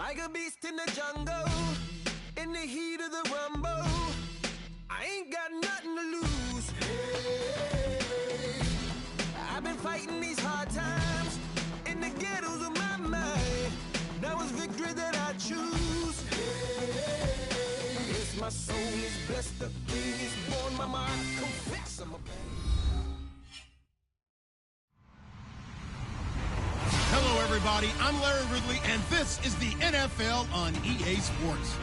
Like a beast in the jungle, in the heat of the rumble, I ain't got nothing to lose. Hey, I've been fighting these hard times in the ghettos of my mind. Now it's victory that I choose. Hey, yes, my soul is blessed, the king is born, mama, I confess I'm a Hello, everybody. I'm Larry Ridley, and this is the NFL on EA Sports.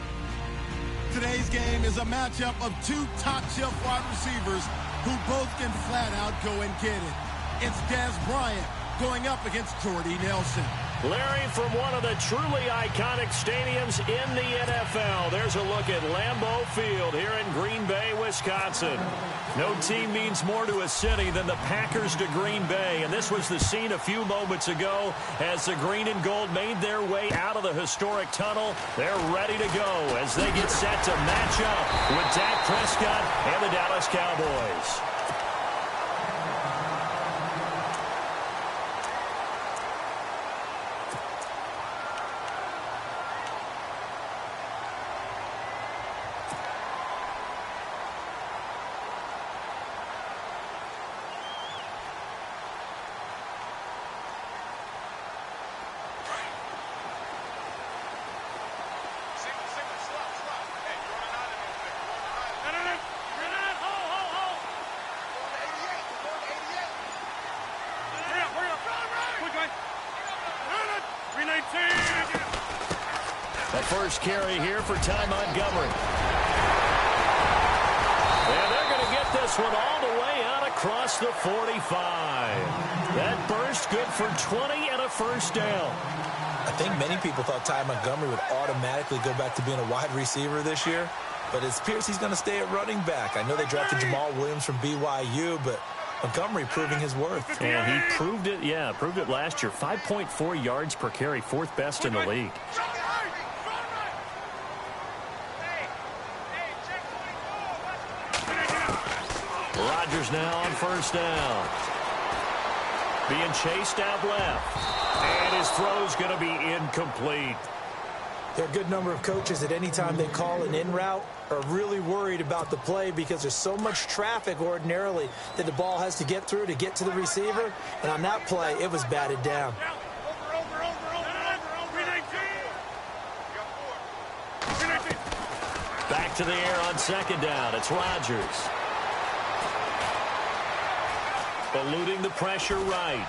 Today's game is a matchup of two top-shelf wide receivers who both can flat-out go and get it. It's Dez Bryant going up against Jordy Nelson. Larry, from one of the truly iconic stadiums in the NFL, there's a look at Lambeau Field here in Green Bay, Wisconsin. No team means more to a city than the Packers to Green Bay, and this was the scene a few moments ago as the green and gold made their way out of the historic tunnel. They're ready to go as they get set to match up with Dak Prescott and the Dallas Cowboys. The first carry here for Ty Montgomery. And they're going to get this one all the way out across the 45. That burst good for 20 and a first down. I think many people thought Ty Montgomery would automatically go back to being a wide receiver this year, but it appears he's going to stay at running back. I know they drafted Jamal Williams from BYU, but Montgomery proving his worth. And he proved it, proved it last year. 5.4 yards per carry, fourth best in the league. Rodgers now on first down. Being chased out left. And his throw's going to be incomplete. There are a good number of coaches at any time they call an in route are really worried about the play because there's so much traffic ordinarily that the ball has to get through to get to the receiver. And on that play, it was batted down. Back to the air on second down. It's Rodgers. Eluding the pressure right.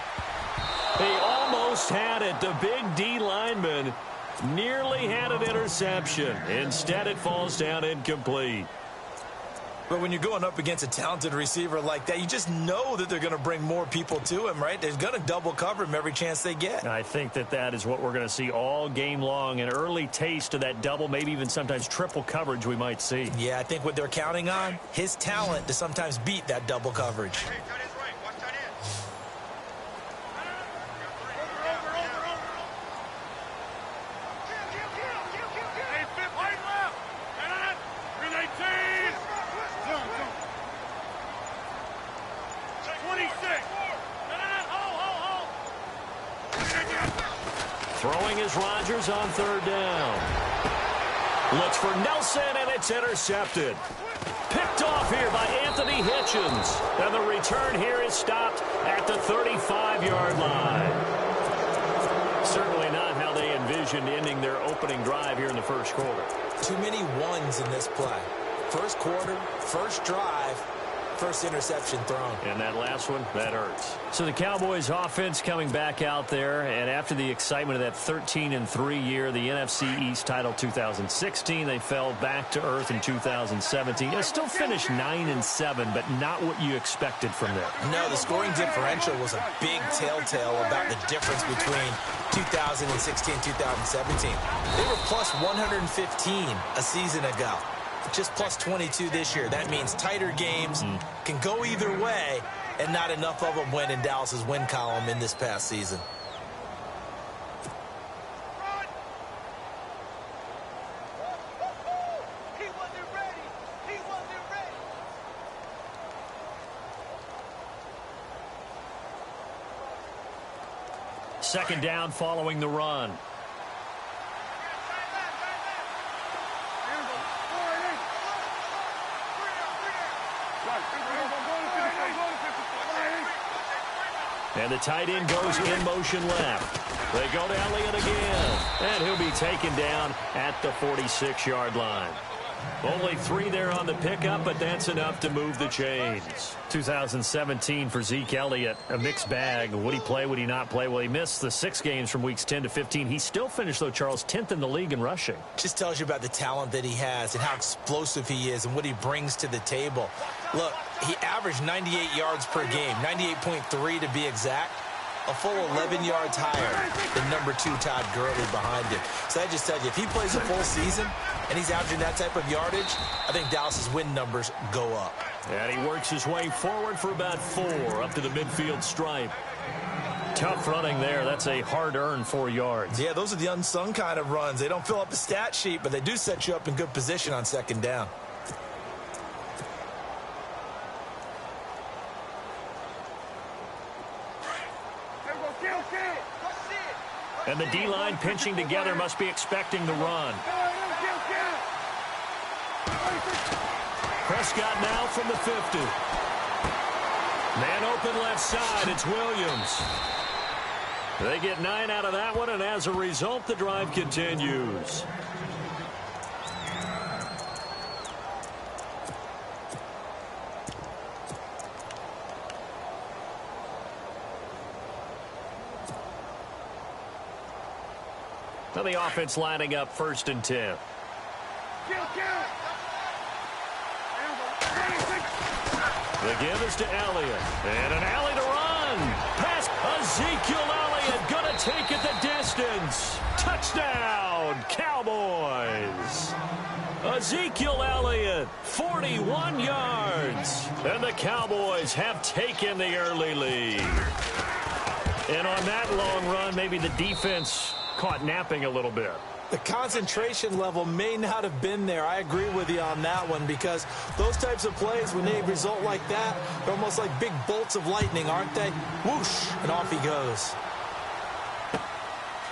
He almost had it. The big D lineman nearly had an interception. Instead, it falls down incomplete. But when you're going up against a talented receiver like that, you just know that they're going to bring more people to him, right? They're going to double cover him every chance they get. I think that is what we're going to see all game long. An early taste of that double, maybe even sometimes triple coverage we might see. Yeah, I think what they're counting on, his talent to sometimes beat that double coverage. Throwing is Rodgers on third down. Looks for Nelson, and it's intercepted. Picked off here by Anthony Hitchens. And the return here is stopped at the 35-yard line. Certainly not how they envisioned ending their opening drive here in the first quarter. Too many ones in this play. First quarter, first drive, first interception thrown. And that last one, that hurts. So the Cowboys offense coming back out there, and after the excitement of that 13-3 year, the NFC East title 2016, they fell back to earth in 2017. They still finished 9-7, but not what you expected from them. No, the scoring differential was a big telltale about the difference between 2016 and 2017. They were plus 115 a season ago. Just plus 22 this year. That means tighter games can go either way, and not enough of them went in Dallas's win column in this past season. Second down following the run. And the tight end goes in motion left. They go to Elliott again. And he'll be taken down at the 46-yard line. Only 3 there on the pickup, but that's enough to move the chains. 2017 for Zeke Elliott, a mixed bag. Would he play, would he not play? Well, he missed the 6 games from weeks 10 to 15. He still finished, though, Charles, 10th in the league in rushing. Just tells you about the talent that he has and how explosive he is and what he brings to the table. Look, he averaged 98 yards per game, 98.3 to be exact. A full 11 yards higher than number 2 Todd Gurley behind him. So that just tells you, if he plays a full season and he's averaging that type of yardage, I think Dallas's win numbers go up. And he works his way forward for about 4 up to the midfield stripe. Tough running there. That's a hard-earned 4 yards. Yeah, those are the unsung kind of runs. They don't fill up a stat sheet, but they do set you up in good position on second down. And the D-line pinching together must be expecting the run. Prescott now from the 50. Man open left side. It's Williams. They get 9 out of that one, and as a result, the drive continues. Now the offense lining up 1st and 10. The give is to Elliott. And an alley to run. Pass. Ezekiel Elliott going to take it the distance. Touchdown, Cowboys. Ezekiel Elliott, 41 yards. And the Cowboys have taken the early lead. And on that long run, maybe the defense caught napping a little bit. The concentration level may not have been there. I agree with you on that one, because those types of plays, when they result like that, they're almost like big bolts of lightning, aren't they? Whoosh, and off he goes.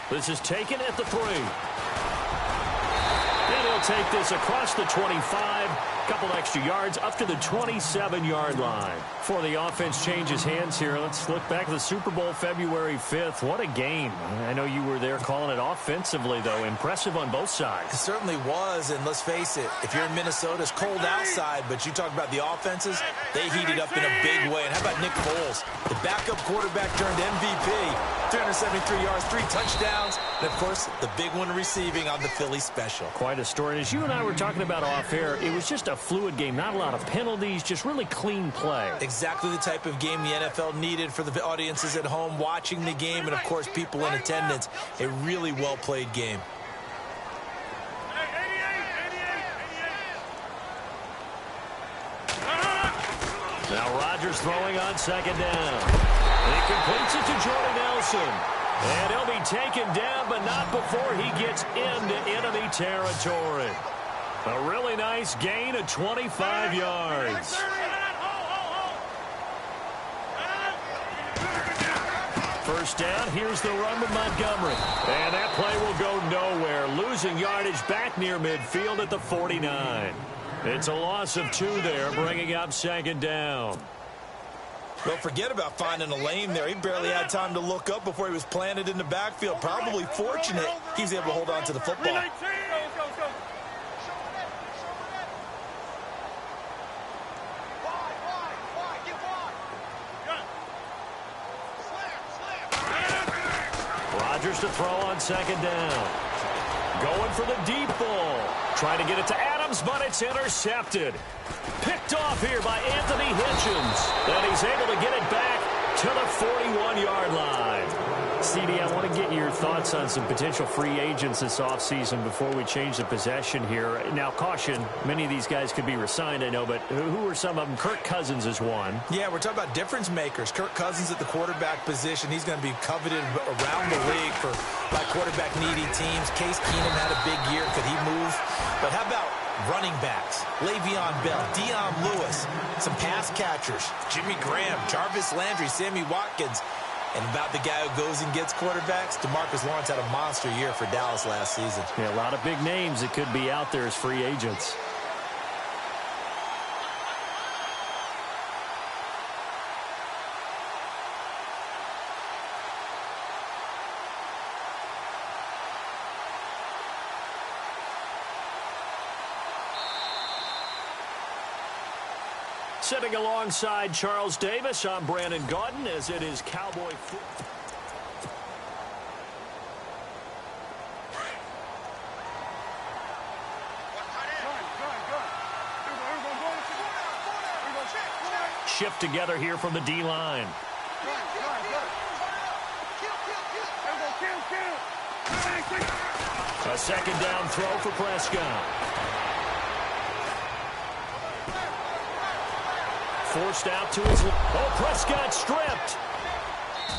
This is taken at the 3. And he'll take this across the 25. Couple extra yards up to the 27-yard line. Before the offense changes hands here, let's look back at the Super Bowl February 5th. What a game. I know you were there calling it offensively, though. Impressive on both sides. It certainly was, and let's face it, if you're in Minnesota, it's cold outside, but you talk about the offenses, they heated up in a big way. And how about Nick Foles, the backup quarterback turned MVP, 373 yards, 3 touchdowns, and, of course, the big one receiving on the Philly special. Quite a story. And as you and I were talking about off air, it was just a fluid game, not a lot of penalties, just really clean play. Exactly the type of game the NFL needed for the audiences at home watching the game, and of course people in attendance. A really well played game. Now Rodgers throwing on 2nd down. He completes it to Jordy Nelson. And he'll be taken down, but not before he gets into enemy territory. A really nice gain of 25 yards. First down, here's the run with Montgomery. And that play will go nowhere. Losing yardage back near midfield at the 49. It's a loss of 2 there, bringing up 2nd down. Well, forget about finding a lane there. He barely had time to look up before he was planted in the backfield. Probably fortunate he was able to hold on to the football. Rodgers to throw on 2nd down. Going for the deep ball. Trying to get it to Adams, but it's intercepted. Picked off here by Anthony Hitchens. And he's able to get it back to the 41-yard line. CD, I want to get your thoughts on some potential free agents this offseason before we change the possession here. Now, caution, many of these guys could be re-signed, I know, but who are some of them? Kirk Cousins is one. Yeah, we're talking about difference makers. Kirk Cousins at the quarterback position. He's going to be coveted around the league for by quarterback-needy teams. Case Keenum had a big year. Could he move? But how about running backs? Le'Veon Bell, Dion Lewis, some pass catchers, Jimmy Graham, Jarvis Landry, Sammy Watkins. And about the guy who goes and gets quarterbacks, DeMarcus Lawrence had a monster year for Dallas last season. Yeah, a lot of big names that could be out there as free agents. Sitting alongside Charles Davis, I'm Brandon Gaudin as it is Cowboy football. Shift together here from the D-line. A second down throw for Prescott. Forced out to his... Oh, Prescott stripped.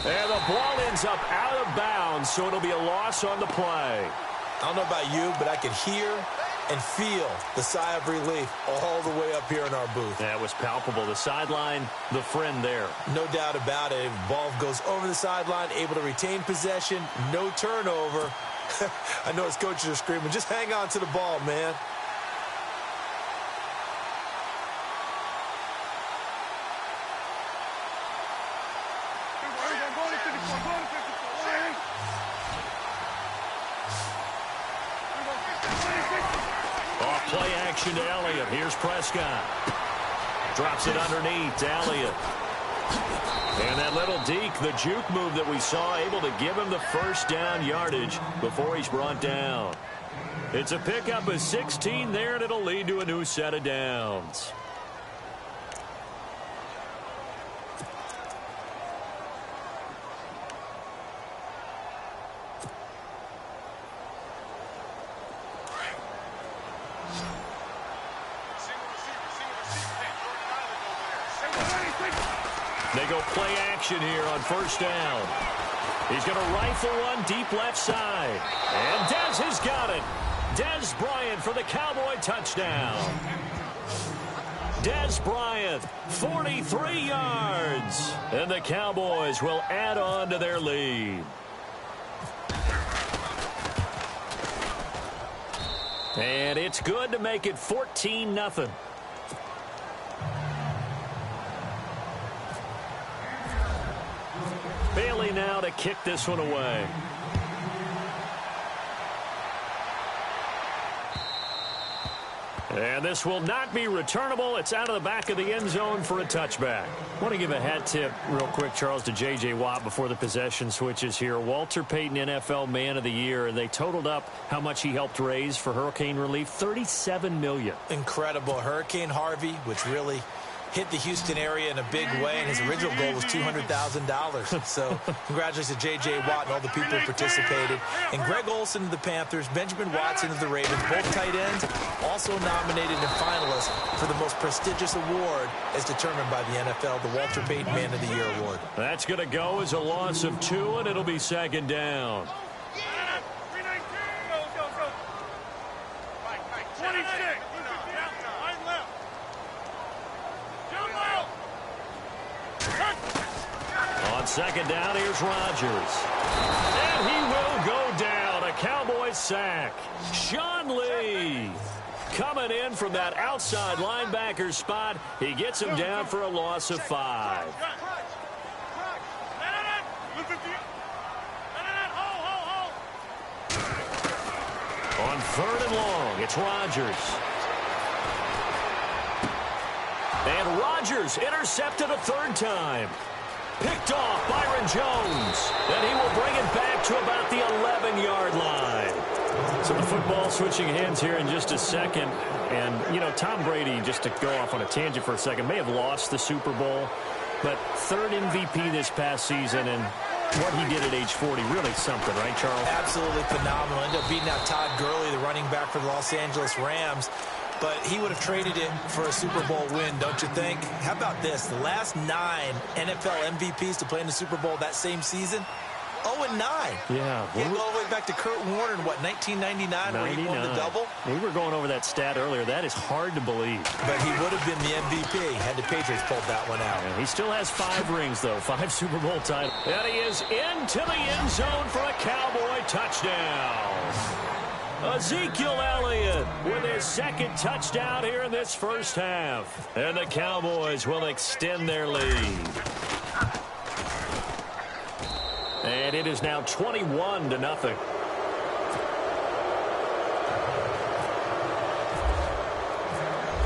And the ball ends up out of bounds, so it'll be a loss on the play. I don't know about you, but I could hear and feel the sigh of relief all the way up here in our booth. That was palpable. The sideline, the friend there. No doubt about it. Ball goes over the sideline, able to retain possession, no turnover. I know his coaches are screaming, just hang on to the ball, man. Play action to Elliott. Here's Prescott. Drops it underneath to Elliott. And that little deke, the juke move that we saw, able to give him the first down yardage before he's brought down. It's a pickup of 16 there, and it'll lead to a new set of downs. They go play action here on first down. He's going to rifle one deep left side. And Dez has got it. Dez Bryant for the Cowboy touchdown. Dez Bryant, 43 yards. And the Cowboys will add on to their lead. And it's good to make it 14-0. Bailey now to kick this one away. And this will not be returnable. It's out of the back of the end zone for a touchback. I want to give a hat tip real quick, Charles, to J.J. Watt before the possession switches here. Walter Payton, NFL Man of the Year, and they totaled up how much he helped raise for hurricane relief, $37 million. Incredible. Hurricane Harvey, which really hit the Houston area in a big way, and his original goal was $200,000. So congratulations to J.J. Watt and all the people who participated. And Greg Olsen of the Panthers, Benjamin Watson of the Ravens, both tight ends, also nominated and finalists for the most prestigious award as determined by the NFL, the Walter Payton Man of the Year Award. That's going to go as a loss of 2, and it'll be second down. On second down, here's Rodgers. And he will go down. A Cowboys sack. Sean Lee coming in from that outside linebacker spot. He gets him down for a loss of 5. On third and long, it's Rodgers. And Rodgers intercepted a third time. Picked off Byron Jones. And he will bring it back to about the 11-yard line. So the football switching hands here in just a second. And, you know, Tom Brady, just to go off on a tangent for a second, may have lost the Super Bowl. But third MVP this past season, and what he did at age 40, really something, right, Charles? Absolutely phenomenal. Ended up beating out Todd Gurley, the running back for the Los Angeles Rams. But he would have traded it for a Super Bowl win, don't you think? How about this? The last 9 NFL MVPs to play in the Super Bowl that same season, 0-9. Yeah. You go all the way back to Kurt Warner in, what, 1999, where he won the double? We were going over that stat earlier. That is hard to believe. But he would have been the MVP had the Patriots pulled that one out. Yeah, he still has 5 rings, though, 5 Super Bowl titles. And he is into the end zone for a Cowboy touchdown. Ezekiel Elliott with his second touchdown here in this first half. And the Cowboys will extend their lead. And it is now 21-0.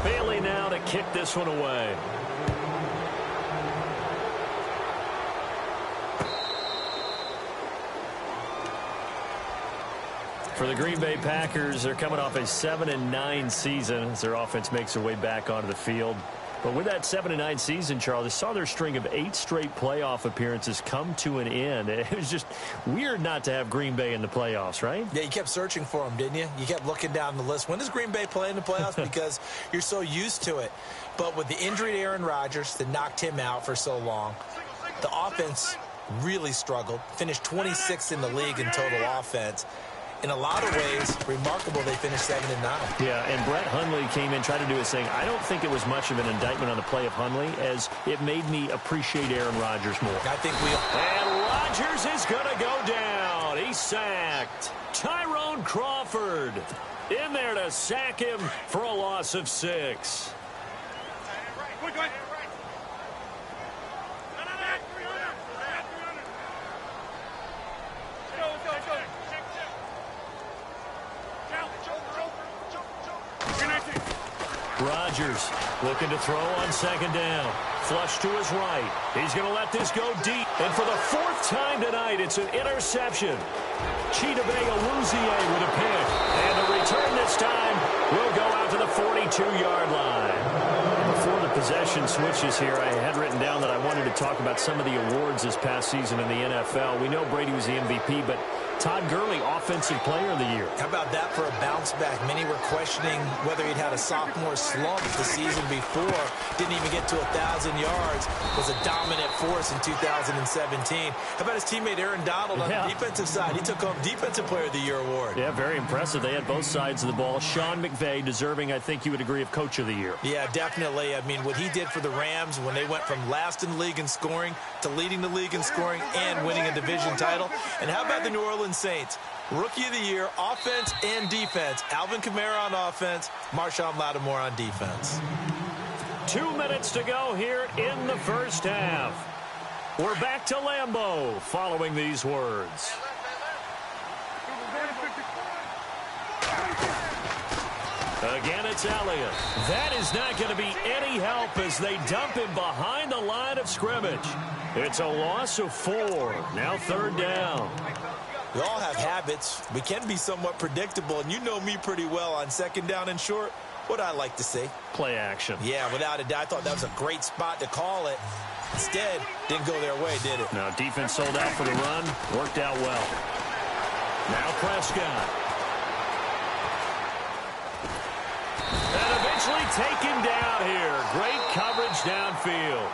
Bailey now to kick this one away. For the Green Bay Packers, they're coming off a 7-9 season as their offense makes their way back onto the field. But with that 7-9 season, Charles, they saw their string of 8 straight playoff appearances come to an end. It was just weird not to have Green Bay in the playoffs, right? Yeah, you kept searching for them, didn't you? You kept looking down the list. When does Green Bay play in the playoffs? Because you're so used to it. But with the injury to Aaron Rodgers that knocked him out for so long, the offense really struggled, finished 26th in the league in total offense. In a lot of ways, remarkable they finished 7-9. Yeah, and Brett Hundley came in, tried to do his thing. I don't think it was much of an indictment on the play of Hundley, as it made me appreciate Aaron Rodgers more. I think we... And Rodgers is going to go down. He's sacked. Tyrone Crawford in there to sack him for a loss of 6. Rodgers looking to throw on second down. Flush to his right. He's going to let this go deep. And for the 4th time tonight, it's an interception. Chidobe Awuzie with a pick. And the return this time will go out to the 42-yard line. Before the possession switches here, I had written down that I wanted to talk about some of the awards this past season in the NFL. We know Brady was the MVP, but Todd Gurley, Offensive Player of the Year. How about that for a bounce back? Many were questioning whether he'd had a sophomore slump the season before. Didn't even get to 1,000 yards. Was a dominant force in 2017. How about his teammate Aaron Donald on the defensive side? He took home Defensive Player of the Year award. Yeah, very impressive. They had both sides of the ball. Sean McVay deserving, I think you would agree, of Coach of the Year. Yeah, definitely. I mean, what he did for the Rams when they went from last in the league in scoring to leading the league in scoring and winning a division title. And how about the New Orleans Saints? Rookie of the Year, offense and defense. Alvin Kamara on offense, Marshawn Lattimore on defense. 2 minutes to go here in the first half. We're back to Lambeau following these words. Again, it's Elliott. That is not going to be any help as they dump him behind the line of scrimmage. It's a loss of 4. Now 3rd down. We all have habits. We can be somewhat predictable, and you know me pretty well on 2nd down and short. What I like to say? Play action. Yeah, without a doubt. I thought that was a great spot to call it. Instead, didn't go their way, did it? Now, defense sold out for the run. Worked out well. Now Prescott. And eventually taken down here. Great coverage downfield.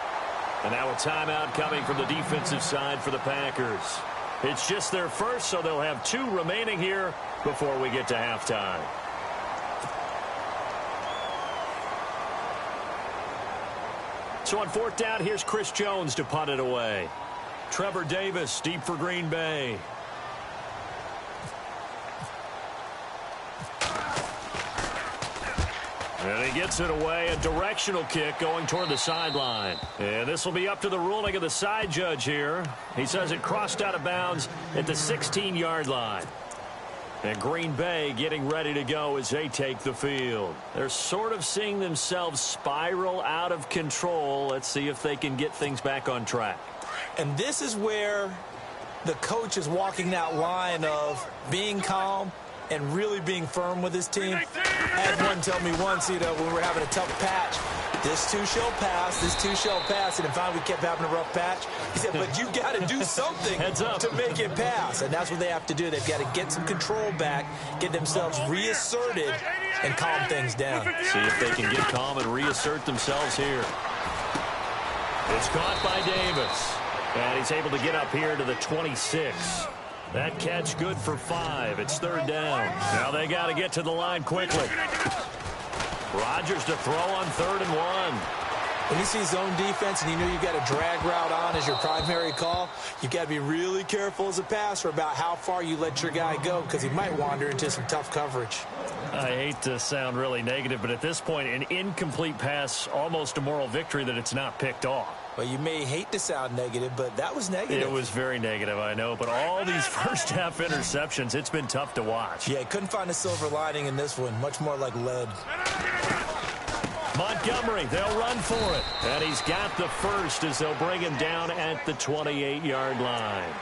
And now a timeout coming from the defensive side for the Packers. It's just their first, so they'll have 2 remaining here before we get to halftime. So on 4th down, here's Chris Jones to punt it away. Trevor Davis deep for Green Bay. And he gets it away, a directional kick going toward the sideline. And this will be up to the ruling of the side judge here. He says it crossed out of bounds at the 16-yard line. And Green Bay getting ready to go as they take the field. They're sort of seeing themselves spiral out of control. Let's see if they can get things back on track. And this is where the coach is walking that line of being calm and really being firm with his team. I had one tell me once, when we were having a tough patch, this too shall pass, this too shall pass. And finally we kept having a rough patch. He said, but you got to do something to make it pass. And that's what they have to do. They've got to get some control back, get themselves reasserted, and calm things down. See if they can get calm and reassert themselves here. It's caught by Davis. And he's able to get up here to the 26. That catch good for 5. It's 3rd down. Now they got to get to the line quickly. Rodgers to throw on 3rd and 1. When you see zone defense and you know you've got a drag route on as your primary call, you've got to be really careful as a passer about how far you let your guy go because he might wander into some tough coverage. I hate to sound really negative, but at this point, an incomplete pass, almost a moral victory that it's not picked off. Well, you may hate to sound negative, but that was negative. It was very negative, I know. But all these first-half interceptions, it's been tough to watch. Yeah, couldn't find a silver lining in this one. Much more like lead. Montgomery, they'll run for it. And he's got the first as they'll bring him down at the 28-yard line.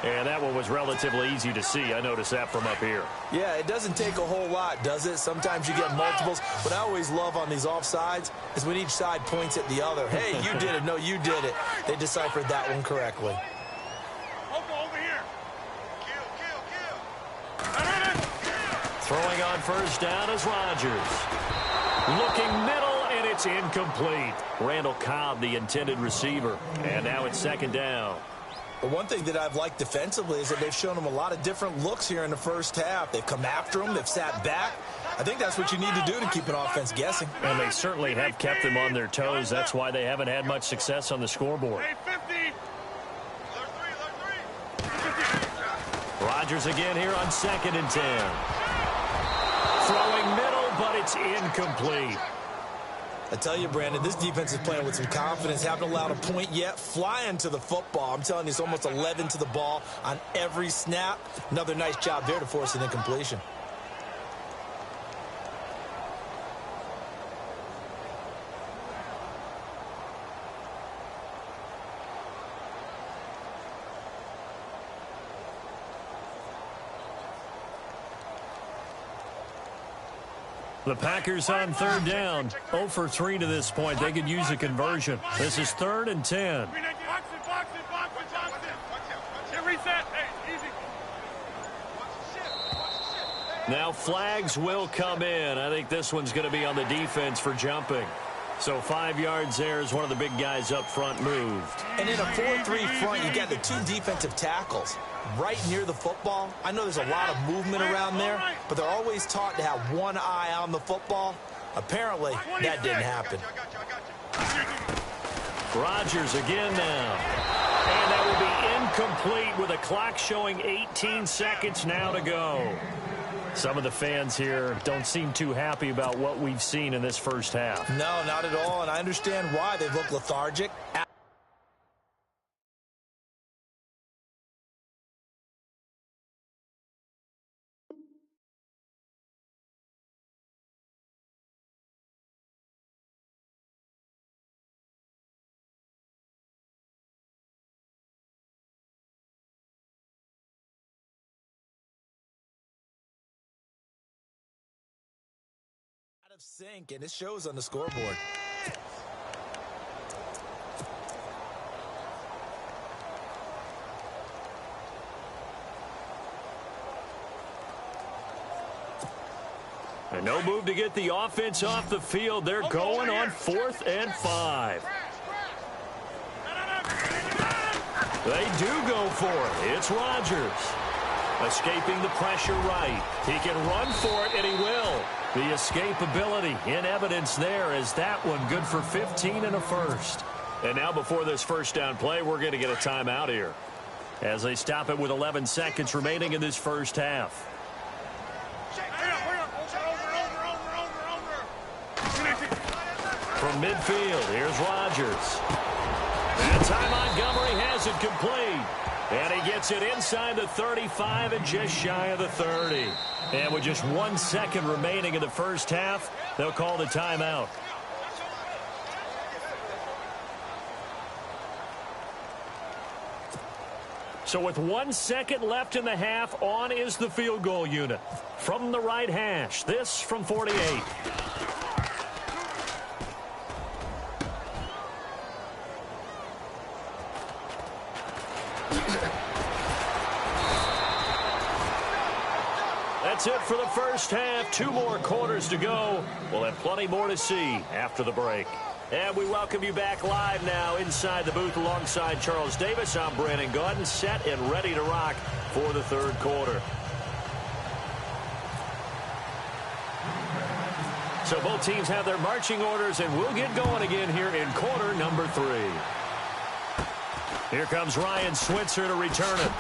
And that one was relatively easy to see. I noticed that from up here. Yeah, it doesn't take a whole lot, does it? Sometimes you get multiples. What I always love on these offsides is when each side points at the other. Hey, you did it. No, you did it. They deciphered that one correctly. Over here. Throwing on first down is Rodgers. Looking middle, and it's incomplete. Randall Cobb, the intended receiver. And now it's second down. But one thing that I've liked defensively is that they've shown them a lot of different looks here in the first half. They've come after them. They've sat back. I think that's what you need to do to keep an offense guessing. And they certainly have kept them on their toes. That's why they haven't had much success on the scoreboard. Rodgers again here on 2nd and 10. Throwing middle, but it's incomplete. I tell you, Brandon, this defense is playing with some confidence. Haven't allowed a point yet. Flying to the football. I'm telling you, it's almost 11 to the ball on every snap. Another nice job there to force an incompletion. The Packers on 3rd down. 0 for 3 to this point. They could use a conversion. This is 3rd and 10. Box it. Reset. Hey, easy. Now flags will come in. I think this one's going to be on the defense for jumping. So 5 yards there as one of the big guys up front moved. And in a 4-3 front, you got the 2 defensive tackles right near the football. I know there's a lot of movement around there, but they're always taught to have one eye on the football. Apparently, that didn't happen. Rodgers again now. And that will be incomplete with a clock showing 18 seconds now to go. Some of the fans here don't seem too happy about what we've seen in this first half. No, not at all, and I understand why. They've looked lethargic. Of sync, and it shows on the scoreboard. And no move to get the offense off the field. They're going on 4th and 5. They do go for it. It's Rodgers. Escaping the pressure right. He can run for it, and he will. The escapability in evidence there as that one good for 15 and a first. And now before this first down play, we're going to get a timeout here as they stop it with 11 seconds remaining in this first half. From midfield, here's Rodgers. And Ty Montgomery has it complete. And he gets it inside the 35 and just shy of the 30. And with just 1 second remaining in the first half, they'll call the timeout. So with 1 second left in the half, on is the field goal unit. From the right hash, this from 48. That's it for the first half. 2 more quarters to go. We'll have plenty more to see after the break. And we welcome you back live now inside the booth alongside Charles Davis. I'm Brandon Gaudin, set and ready to rock for the third quarter. So both teams have their marching orders, and we'll get going again here in quarter number 3. Here comes Ryan Switzer to return it.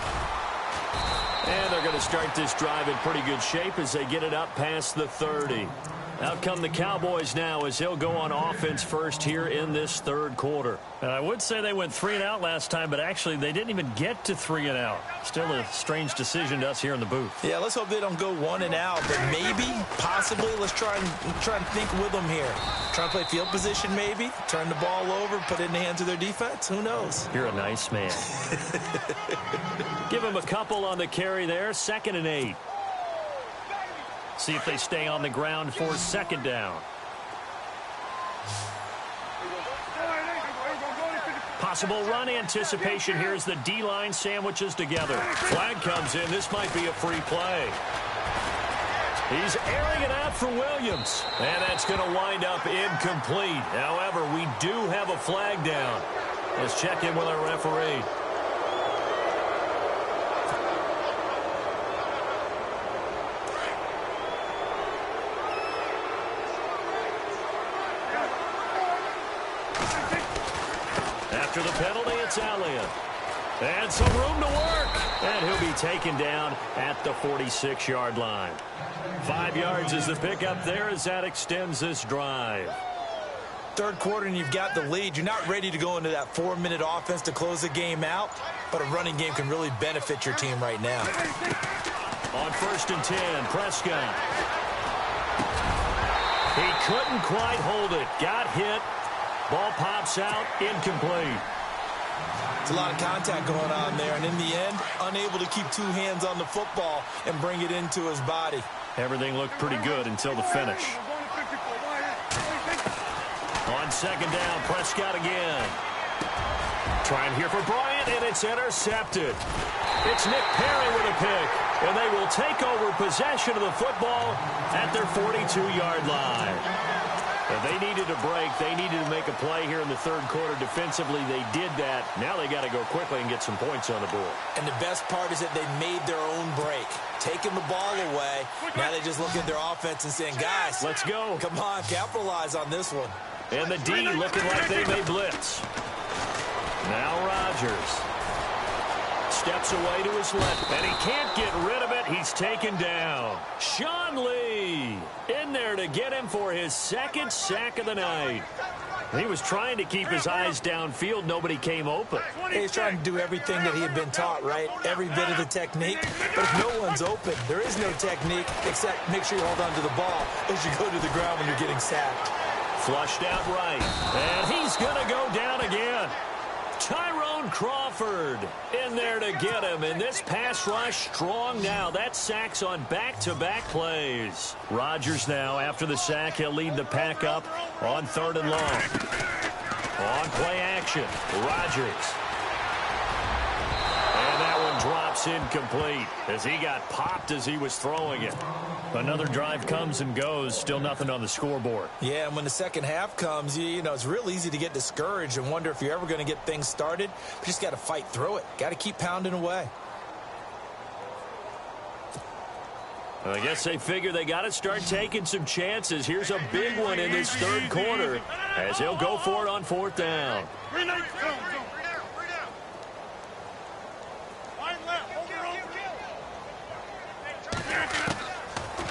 And they're going to start this drive in pretty good shape as they get it up past the 30. Out come the Cowboys now as he'll go on offense first here in this third quarter. And I would say they went 3 and out last time, but actually they didn't even get to 3 and out. Still a strange decision to us here in the booth. Yeah, let's hope they don't go 1 and out, but maybe, possibly, let's try and think with them here. Try and play field position maybe, turn the ball over, put it in the hands of their defense. Who knows? You're a nice man. Give him a couple on the carry there, 2nd and 8. See if they stay on the ground for 2nd down. Possible run anticipation here as the D-line sandwiches together. Flag comes in. This might be a free play. He's airing it out for Williams. And that's going to wind up incomplete. However, we do have a flag down. Let's check in with our referee. After the penalty, it's Elliott. And some room to work. And he'll be taken down at the 46-yard line. 5 yards is the pickup there as that extends this drive. Third quarter and you've got the lead. You're not ready to go into that 4-minute offense to close the game out, but a running game can really benefit your team right now. On 1st and 10, Prescott. He couldn't quite hold it. Got hit. Ball pops out, incomplete. It's a lot of contact going on there, and in the end, unable to keep 2 hands on the football and bring it into his body. Everything looked pretty good until the finish. On 2nd down, Prescott again. Trying here for Bryant, and it's intercepted. It's Nick Perry with a pick, and they will take over possession of the football at their 42-yard line. And they needed a break. They needed to make a play here in the third quarter. Defensively, they did that. Now they got to go quickly and get some points on the board. And the best part is that they made their own break. Taking the ball away. Now they just look at their offense and saying, guys, let's go. Come on, capitalize on this one. And the D looking like they may blitz. Now Rodgers steps away to his left, and he can't get rid of it. He's taken down. Sean Lee in there to get him for his 2nd sack of the night. He was trying to keep his eyes downfield. Nobody came open. He's trying to do everything that he had been taught, right? Every bit of the technique. But if no one's open, there is no technique except make sure you hold on to the ball as you go to the ground when you're getting sacked. Flushed out right. And he's going to go down again. Tyrone Crawford in there to get him, and this pass rush strong now. That sack's on back-to-back plays. Rodgers now, after the sack, he'll lead the pack up on 3rd and long. On play action, Rodgers. And that one drops incomplete as he got popped as he was throwing it. Another drive comes and goes, still nothing on the scoreboard. Yeah, and when the second half comes, you know, it's real easy to get discouraged and wonder if you're ever going to get things started. But you just got to fight through it. Got to keep pounding away. Well, I guess they figure they got to start taking some chances. Here's a big one in this third quarter as he'll go for it on 4th down.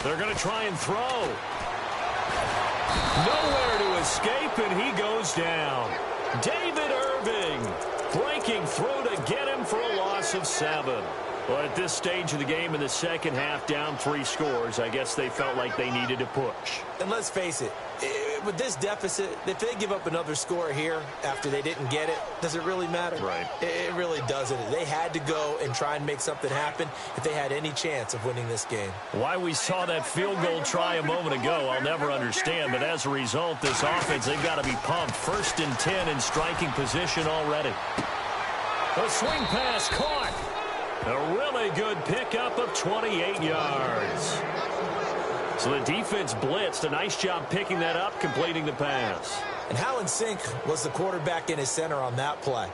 They're going to try and throw. Nowhere to escape, and he goes down. David Irving breaking through to get him for a loss of 7. Well, at this stage of the game in the second half, down 3 scores, I guess they felt like they needed to push. And let's face it, with this deficit, if they give up another score here after they didn't get it, does it really matter? Right. It really doesn't. They had to go and try and make something happen if they had any chance of winning this game. Why we saw that field goal try a moment ago, I'll never understand. But as a result, this offense, they've got to be pumped. 1st and 10 in striking position already. A swing pass caught. A really good pickup of 28 yards. So the defense blitzed. A nice job picking that up, completing the pass. And how in sync was the quarterback in his center on that play?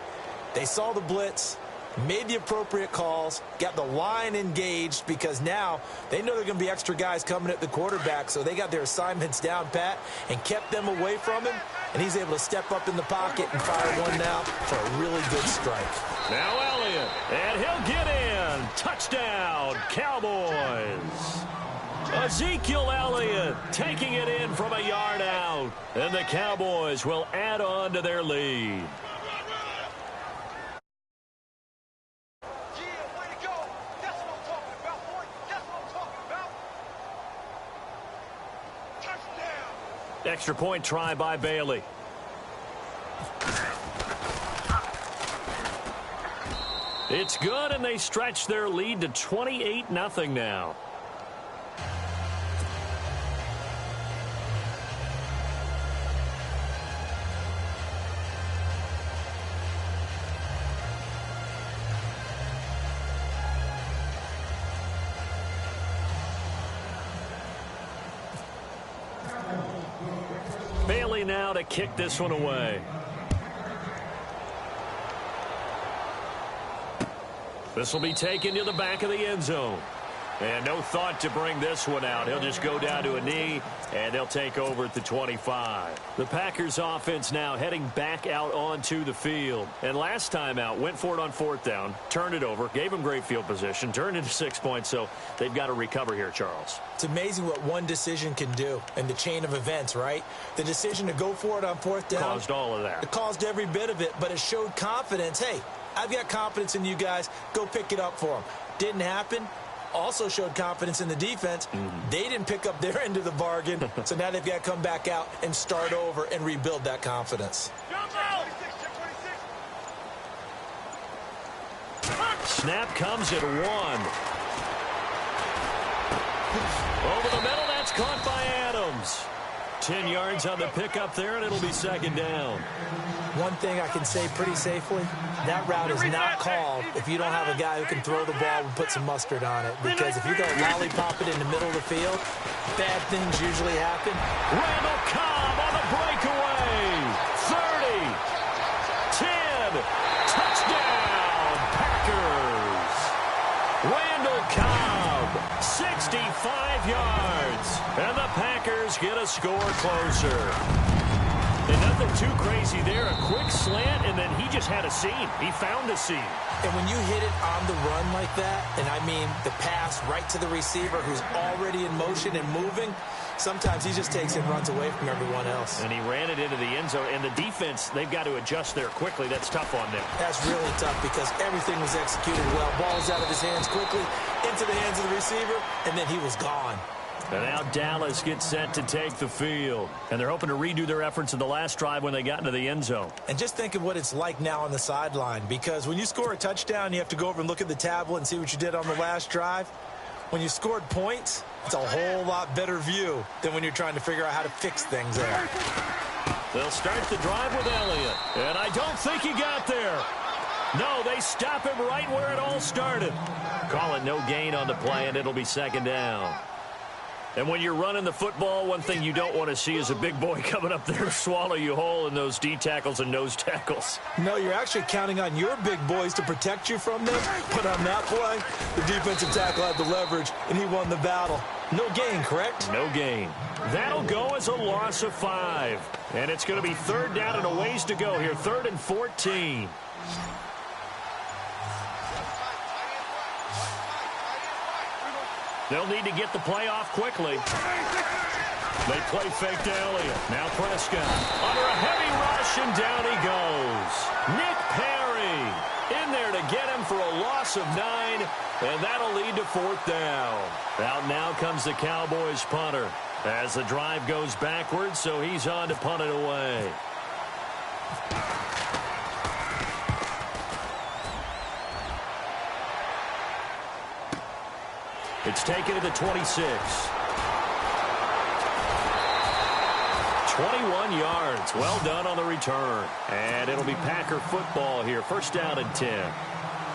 They saw the blitz, made the appropriate calls, got the line engaged because now they know there are going to be extra guys coming at the quarterback, so they got their assignments down pat and kept them away from him, and he's able to step up in the pocket and fire one now for a really good strike. Now Elliott, and he'll get in. Touchdown, Cowboys. A Ezekiel Elliott taking it in from a yard out. And the Cowboys will add on to their lead. Extra point try by Bailey. It's good, and they stretch their lead to 28-0 now. Bailey now to kick this one away. This will be taken to the back of the end zone. And no thought to bring this one out. He'll just go down to a knee, and they'll take over at the 25. The Packers offense now heading back out onto the field. And last time out, went for it on 4th down, turned it over, gave them great field position, turned into 6 points, so they've got to recover here, Charles. It's amazing what one decision can do in the chain of events, right? The decision to go for it on 4th down caused all of that. It caused every bit of it, but it showed confidence. Hey, I've got confidence in you guys. Go pick it up for them. Didn't happen. Also showed confidence in the defense. They didn't pick up their end of the bargain, so now they've got to come back out and start over and rebuild that confidence. Snap comes at 1. Over the middle, that's caught by Adams. 10 yards on the pickup there, and it'll be 2nd down. One thing I can say pretty safely, that route is not called if you don't have a guy who can throw the ball and put some mustard on it. Because if you go lollipop it in the middle of the field, bad things usually happen. Randall Cobb on the breakaway. 30. 10. Touchdown, Packers. Randall Cobb, 65 yards. And the Packers get a score closer. And nothing too crazy there. A quick slant, and then he just had a seam. He found a seam. And when you hit it on the run like that, and I mean the pass right to the receiver who's already in motion and moving, sometimes he just takes and runs away from everyone else. And he ran it into the end zone. And the defense, they've got to adjust there quickly. That's tough on them. That's really tough because everything was executed well. Ball's out of his hands quickly, into the hands of the receiver, and then he was gone. And now Dallas gets set to take the field. And they're hoping to redo their efforts in the last drive when they got into the end zone. And just think of what it's like now on the sideline. Because when you score a touchdown, you have to go over and look at the tablet and see what you did on the last drive. When you scored points, it's a whole lot better view than when you're trying to figure out how to fix things there. They'll start the drive with Elliott. And I don't think he got there. No, they stop him right where it all started. Call it no gain on the play, and it'll be 2nd down. And when you're running the football, one thing you don't want to see is a big boy coming up there to swallow you whole in those D tackles and nose tackles. No, you're actually counting on your big boys to protect you from them. But on that play, the defensive tackle had the leverage, and he won the battle. No gain, correct? No gain. That'll go as a loss of 5. And it's going to be 3rd down and a ways to go here. 3rd and 14. They'll need to get the play off quickly. They play fake to Elliott. Now Prescott under a heavy rush, and down he goes. Nick Perry in there to get him for a loss of 9, and that'll lead to 4th down. Out now comes the Cowboys punter as the drive goes backwards, so he's on to punt it away. It's taken to the 26. 21 yards. Well done on the return. And it'll be Packer football here. 1st down and 10.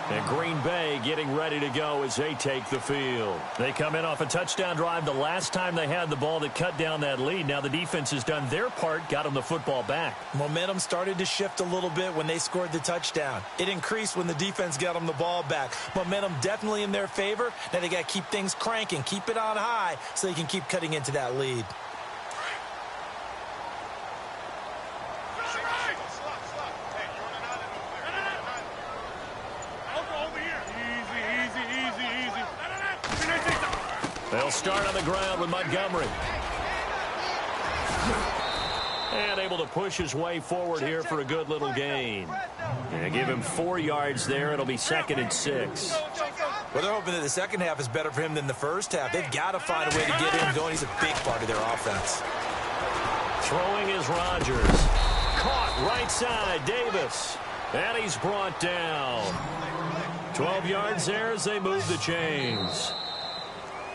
And Green Bay getting ready to go as they take the field. They come in off a touchdown drive the last time they had the ball that cut down that lead. Now the defense has done their part, got them the football back. Momentum started to shift a little bit when they scored the touchdown. It increased when the defense got them the ball back. Momentum definitely in their favor. Now they got to keep things cranking, keep it on high so they can keep cutting into that lead. They'll start on the ground with Montgomery. And able to push his way forward here for a good little gain. And give him 4 yards there. It'll be 2nd and 6. Well, they're hoping that the second half is better for him than the first half. They've got to find a way to get him going. He's a big part of their offense. Throwing is Rodgers. Caught right side, Davis. And he's brought down. 12 yards there as they move the chains.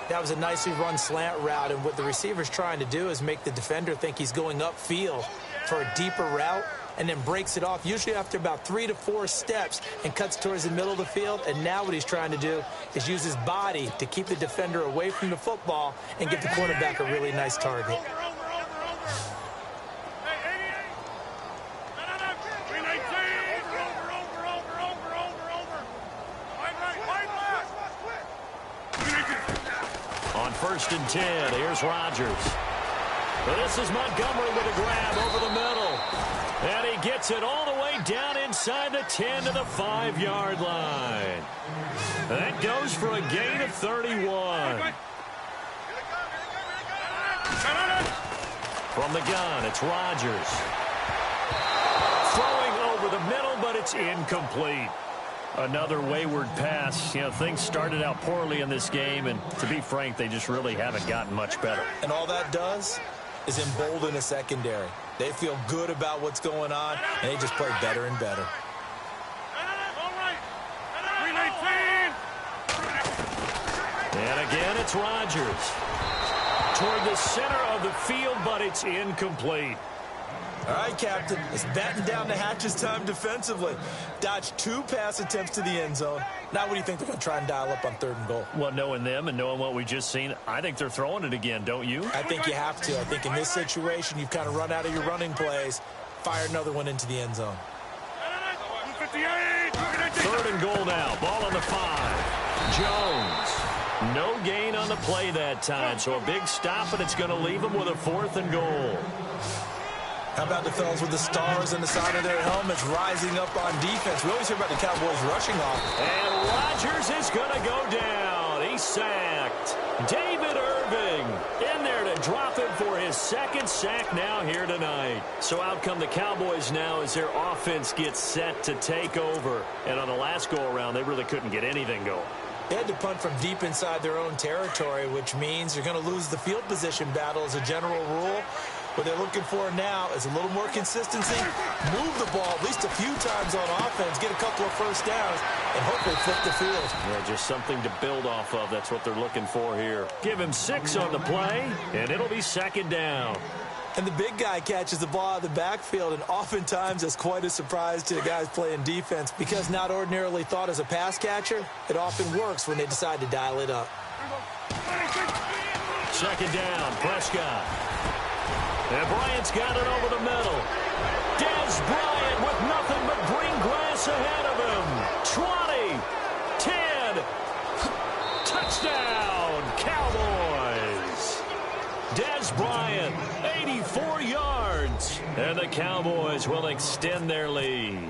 That was a nicely run slant route, and what the receiver's trying to do is make the defender think he's going upfield for a deeper route and then breaks it off, usually after about 3 to 4 steps, and cuts towards the middle of the field. And now what he's trying to do is use his body to keep the defender away from the football and give the quarterback a really nice target. On 1st and 10, here's Rodgers. But this is Montgomery with a grab over the middle. And he gets it all the way down inside the 10 to the 5-yard line. That goes for a gain of 31. From the gun, it's Rodgers. Throwing over the middle, but it's incomplete. Another wayward pass. You know, things started out poorly in this game, and to be frank, they just really haven't gotten much better. And all that does is embolden a secondary. They feel good about what's going on, and they just play better and better. And again, it's Rodgers. Toward the center of the field, but it's incomplete. All right, Captain, it's batten down the hatches time defensively. Dodged 2 pass attempts to the end zone. Now what do you think they're going to try and dial up on 3rd and goal? Well, knowing them and knowing what we just seen, I think they're throwing it again, don't you? I think you have to. I think in this situation, you've kind of run out of your running plays. Fire another one into the end zone. 3rd and goal now. Ball on the 5. Jones. No gain on the play that time, so a big stop, and it's going to leave them with a 4th and goal. How about the fellas with the stars on the side of their helmets rising up on defense? We always hear about the Cowboys rushing off. And Rodgers is going to go down. He's sacked. David Irving in there to drop him for his 2nd sack now here tonight. So out come the Cowboys now as their offense gets set to take over. And on the last go-around, they really couldn't get anything going. They had to punt from deep inside their own territory, which means you're going to lose the field position battle as a general rule. What they're looking for now is a little more consistency, move the ball at least a few times on offense, get a couple of first downs, and hopefully flip the field. Yeah, just something to build off of. That's what they're looking for here. Give him 6 on the play, and it'll be 2nd down. And the big guy catches the ball out of the backfield, and oftentimes that's quite a surprise to the guys playing defense because not ordinarily thought as a pass catcher, it often works when they decide to dial it up. 2nd down, Prescott. And Bryant's got it over the middle. Dez Bryant with nothing but green grass ahead of him. 20, 10, touchdown, Cowboys. Dez Bryant, 84 yards. And the Cowboys will extend their lead.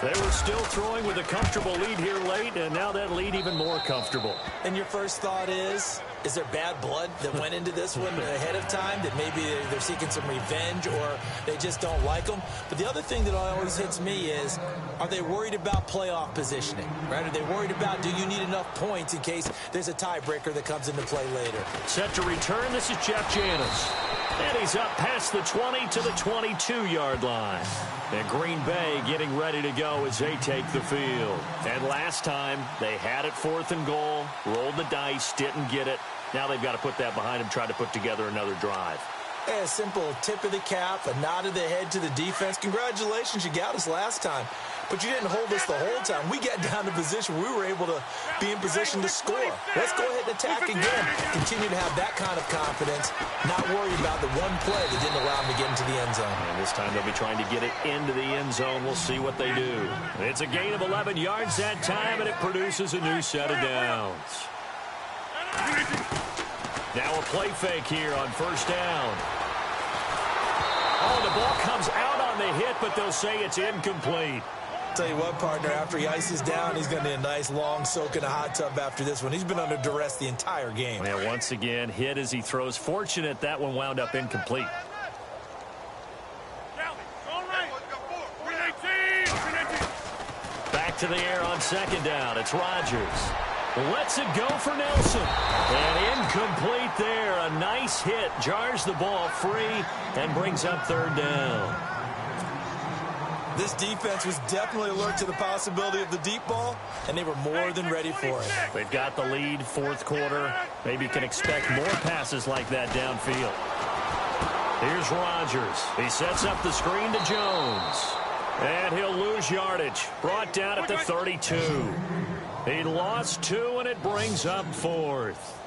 They were still throwing with a comfortable lead here late, and now that lead even more comfortable. And your first thought is there bad blood that went into this one ahead of time, that maybe they're seeking some revenge or they just don't like them? But the other thing that always hits me is, are they worried about playoff positioning? Right? Are they worried about, do you need enough points in case there's a tiebreaker that comes into play later? Set to return, this is Jeff Janis. And he's up past the 20 to the 22-yard line. And Green Bay getting ready to go as they take the field. And last time, they had it 4th and goal, rolled the dice, didn't get it. Now they've got to put that behind them, try to put together another drive. A simple tip of the cap, a nod of the head to the defense. Congratulations, you got us last time. But you didn't hold us the whole time. We got down to position. We were able to be in position to score. Let's go ahead and attack again. Continue to have that kind of confidence, not worry about the one play that didn't allow them to get into the end zone. And this time they'll be trying to get it into the end zone. We'll see what they do. It's a gain of 11 yards that time, and it produces a new set of downs. Now a play fake here on 1st down. Oh, the ball comes out on the hit, but they'll say it's incomplete. Tell you what, partner, after he ices down, he's going to need a nice long soak in a hot tub after this one. He's been under duress the entire game. Yeah, once again, hit as he throws. Fortunate that one wound up incomplete. Back to the air on second down. It's Rodgers. Lets it go for Nelson. And incomplete there. A nice hit. Jars the ball free and brings up third down. This defense was definitely alert to the possibility of the deep ball, and they were more than ready for it. They've got the lead, fourth quarter. Maybe can expect more passes like that downfield. Here's Rodgers. He sets up the screen to Jones. And he'll lose yardage. Brought down at the 32. He lost 2, and it brings up fourth.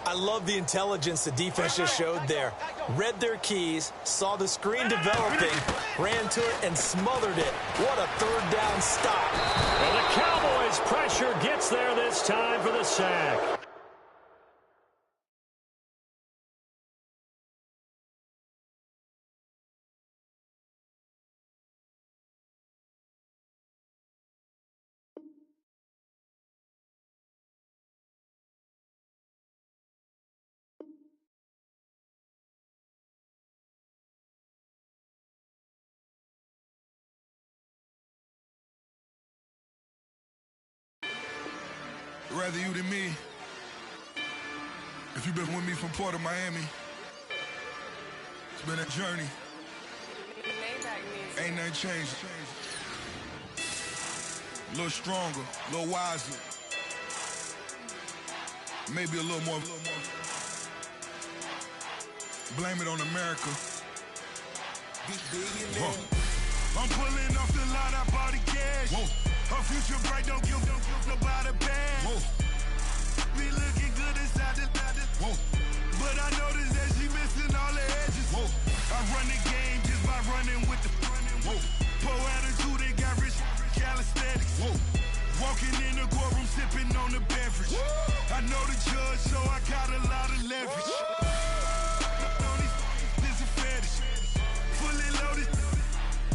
I love the intelligence the defense just showed there. Read their keys, saw the screen developing, ran to it, and smothered it. What a third down stop. And the Cowboys' pressure gets there this time for the sack. Rather you than me. If you've been with me from Port of Miami, it's been a journey. Ain't nothing changed. A little stronger, a little wiser. Maybe a little more. Blame it on America. I'm pulling off the line, I bought the cash. Whoa. Her future bright, don't give nobody bad. Whoa. Be looking good inside the whoa. But I noticed that she missing all the edges. Whoa. I run the game just by running with the whoa. Poor attitude, they got rich calisthenics. Whoa. Walking in the courtroom, sipping on the beverage. Whoa. I know the judge, so I got a lot of leverage. This a fetish. Fully loaded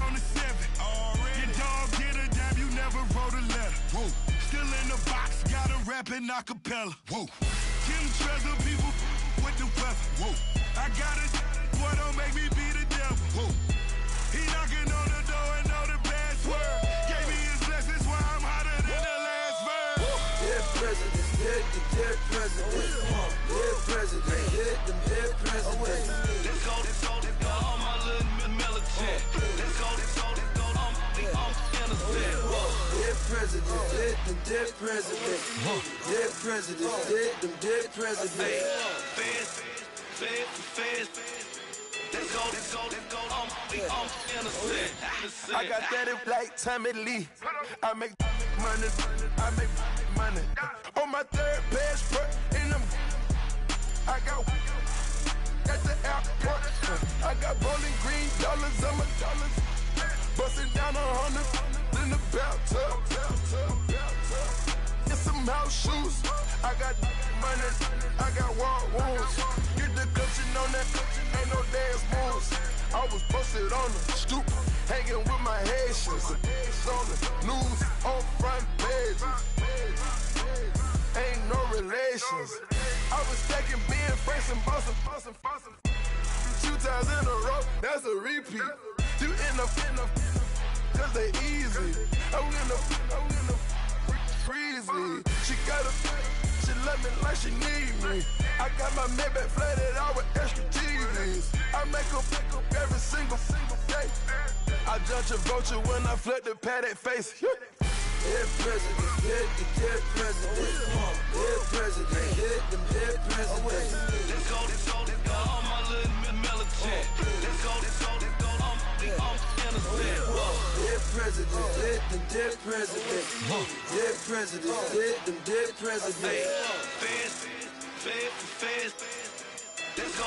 on the 7. Your dog get a dime, you never wrote a letter. Whoa. Still in the box, gotta rap in acapella. Whoa. Kim Treasure, people with the weapon. Whoa. I got it, boy, don't make me be the devil. Whoa. He knocking on the door and know the password. Gave me his blessings, why I'm hotter than the last verse. Dead presidents, dead presidents. Dead presidents, dead presidents. Let's go, all my little militant. Let's go, I'm innocent. Dead presidents, dead presidents. Dead presidents, dead presidents. Feds. Let's go, I'm innocent. I got that in like Tommy Lee. I make money. On my third passport, and I got at the airport. I got bowling green dollars on my dollars. Busting down 100 in the bathtub. Get some house shoes. I got money. I got war wounds. Get the coaching on that. Ain't no dance moves. I was posted on the stoop, hanging with my Haitians. On the news, on front pages. Ain't no relations. I was stacking being fresh and bustin'. 2 times in a row, that's a repeat. You end up, cause they easy. I'm in the freezy. She love me like she need me. I got my Maybach flooded out with extra TVs. I make up every single day. I judge a vulture when I flip the padded face. Dead presidents, dead presidents. Dead presidents, dead presidents. Let's go, all my little militant. Let's go, I'm innocent. Dead presidents, dead presidents. Dead presidents, dead presidents. Feds. Let's go,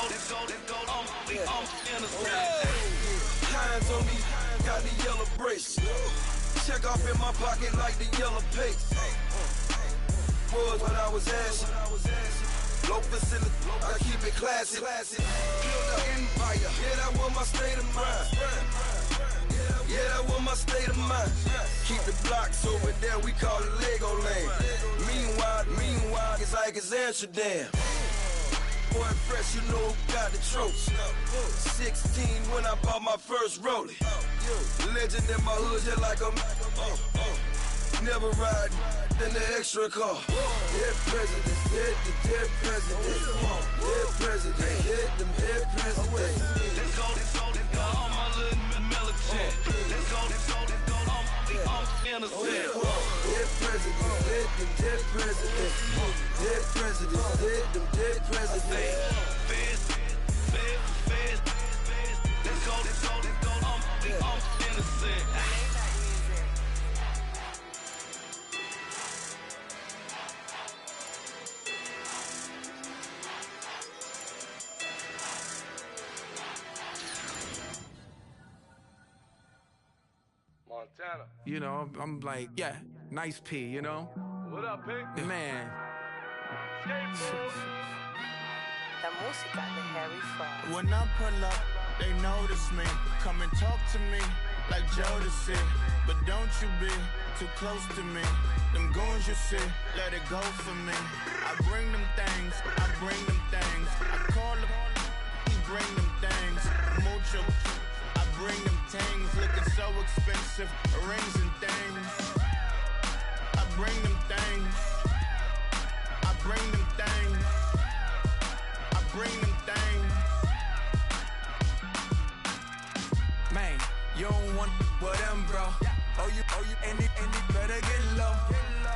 I'm innocent. Hands on me, got the yellow brace. Check off in my pocket like the yellow paste. Was what I was asking. Low facility, I keep it classy. Build an empire, yeah, that was my state of mind. Yeah, that was my state of mind. Keep the blocks over there, we call it Lego Land. Meanwhile, it's like it's Amsterdam. Boy, fresh, you know who got the tropes. 16 when I bought my first rollie. Legend in my hood, just like a never ride in the extra car. Dead presidents, dead presidents. Dead presidents, dead presidents. Let's go, all my little militant. Let's go, I'm innocent. Dead presidents, dead presidents. Dead presidents, dead presidents. Feds. Let's go, I'm innocent. Montana. You know, I'm like, yeah, nice P, you know? What up, Pink? Man. La música de Harry Fraud. When I pull up, they notice me. Come and talk to me like Jodeci. But don't you be too close to me. Them goons you see, let it go for me. I bring them things, I call them, he bring them things. Mucho, I bring them things. Looking so expensive, rings and things. I bring them things. I bring them things. I bring them things. Man, you don't want with them, bro. Oh, you, and it better get low.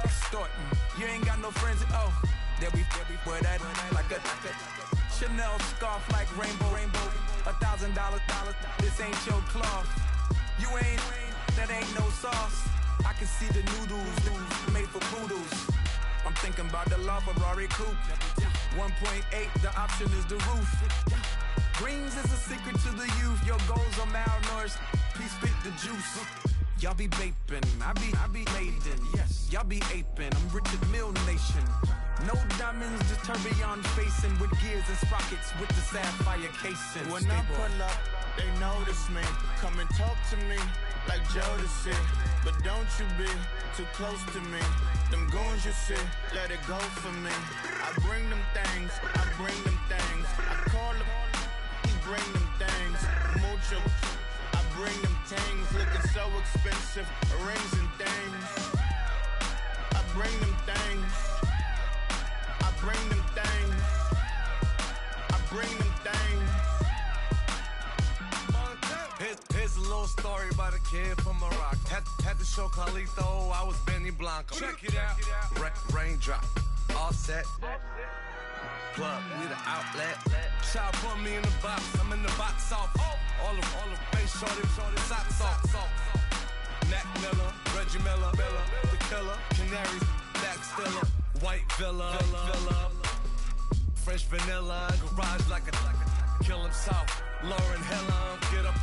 Extorting, you ain't got no friends. Oh, they'll be with that like a Chanel scarf like rainbow. $1,000, this ain't your cloth. You ain't, that ain't no sauce. I can see the noodles made for poodles. I'm thinking about the LaFerrari coupe. 1.8, the option is the roof. Greens is a secret to the youth. Your goals are malnourished. Please spit the juice. Y'all be vaping, I be laden. Yes, y'all be aping. I'm Richard Mill Nation. No diamonds, just tourbillon facing with gears and sprockets with the sapphire casing. When I pull up, they notice me. Come and talk to me like Jodeci. But don't you be too close to me. Them goons you see, let it go for me. I bring them things, I call them, he bring them things. Mucho, I bring them things. Looking so expensive, rings and things. I bring them things. I bring them things. I bring them things. Here's a little story about a kid from Morocco. Had to show Carlito I was Benny Blanco. Check it out. Raindrop, all set. Plug, we the outlet. Child put me in the box, I'm in the box office. All the face shorty, socks off. Mac Miller, Reggie Miller, the killer, Canaries, back stiller, white villa, French vanilla, garage like a kill himself. Lauren Hiller, get up.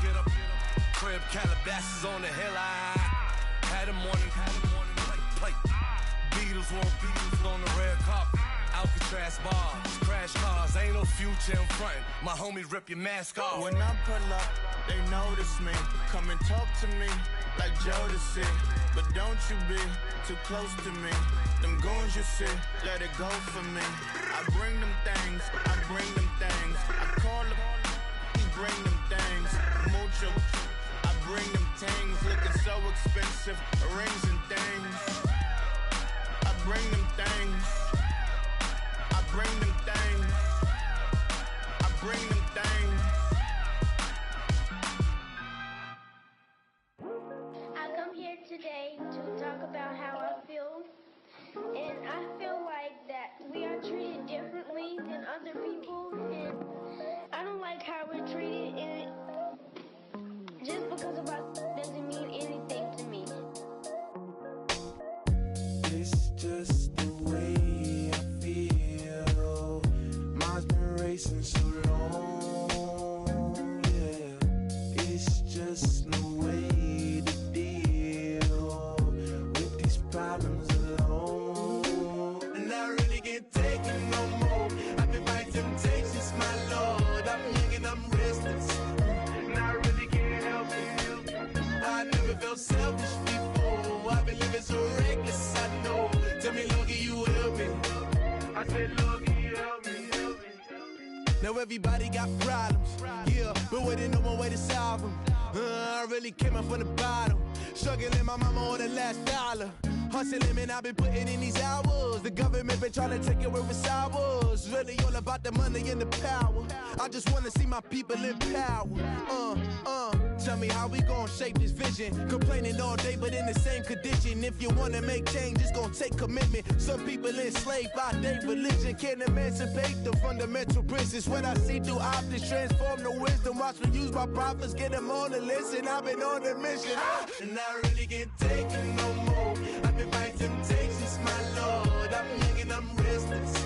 Crib Calabasas on the hill. I had him morning, plate. Beatles on the red carpet. Alcatraz bars, crash cars, ain't no future in front. My homies rip your mask off. When I pull up, they notice me. Come and talk to me like Jodeci. But don't you be too close to me. Them goons you see, let it go for me. I bring them things, I call them, he bring them things. Mucho, I bring them things. Looking so expensive, rings and things. I bring them things. I bring them things. I bring them things. I come here today to talk about how I feel. And I feel like that we are treated differently than other people. And I don't like how we're treated. And just because of us doesn't mean anything to me. It's just the way I feel. Mine's been racing so long, yeah. It's just no way to deal with these problems alone. And I really can't take it no more. I've been fighting temptations, my Lord. I'm young and I'm restless. And I really can't help it. Now everybody got problems, yeah, but waiting no one way to solve them. I really came up from the bottom, struggling my mama on the last dollar. Hustling, man, I've been putting in these hours. The government been trying to take away with sours. Really all about the money and the power. I just wanna see my people in power. Tell me how we gon' shape this vision. Complaining all day, but in the same condition. If you wanna make change, it's gon' take commitment. Some people enslaved by their religion can't emancipate the fundamental principles. What I see through optics transform the wisdom. Watch me use my prophets, get them on the list, and I've been on a mission. And I really can't take it no more. I've been fighting temptations, my Lord. I'm young and I'm restless,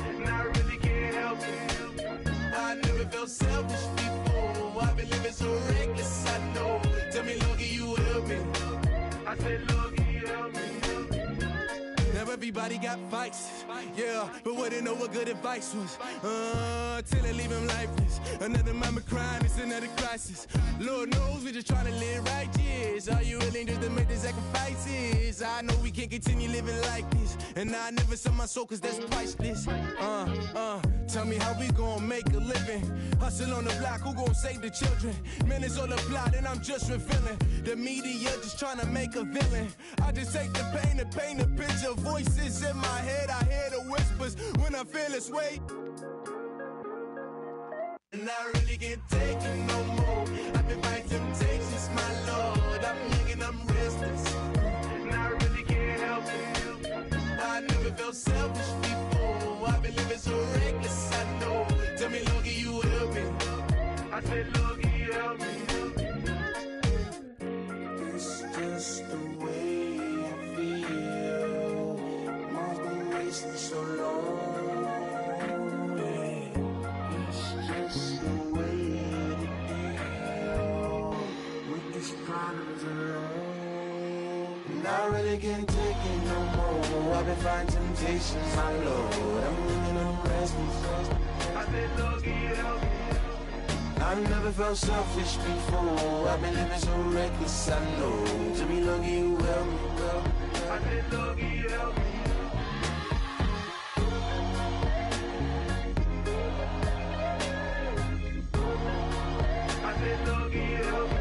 and I really can't help it. I never felt selfish before. I've been living so reckless, I know. Tell me, Logie, you help me. I said, Logie, help me. Now everybody got fights, yeah, but wouldn't know what good advice was. Till it leave him lifeless. Another mama crying, it's another crisis. Lord knows we just trying to live righteous. Are you willing just to make the sacrifices? I know we can't continue living like this, and I never sell my soul cause that's priceless. Tell me how we gon' make a living. Hustle on the block, who gon' save the children? Man, it's on the plot and I'm just revealing. The media just trying to make a villain. I just take the pain and paint a picture. Voices in my head, I hear the whispers when I feel this way. And I really can't take it no more. I've been fighting temptations, my Lord. I'm young and I'm restless, and I really can't help it. I never felt selfish before. I've been living so reckless, I know. Tell me, Logie, you help me. I said, Logie, help me. It's just the way I feel. Mom's been wasting so long. And I really can't take it no more. I've been fighting temptations, my Lord. I'm living on restless. I said, Logie, help me. I've never felt selfish before. I've been living so reckless, I know. To me, Logie, you help me, girl. I said, Logie, help me. I said, Logie, help me.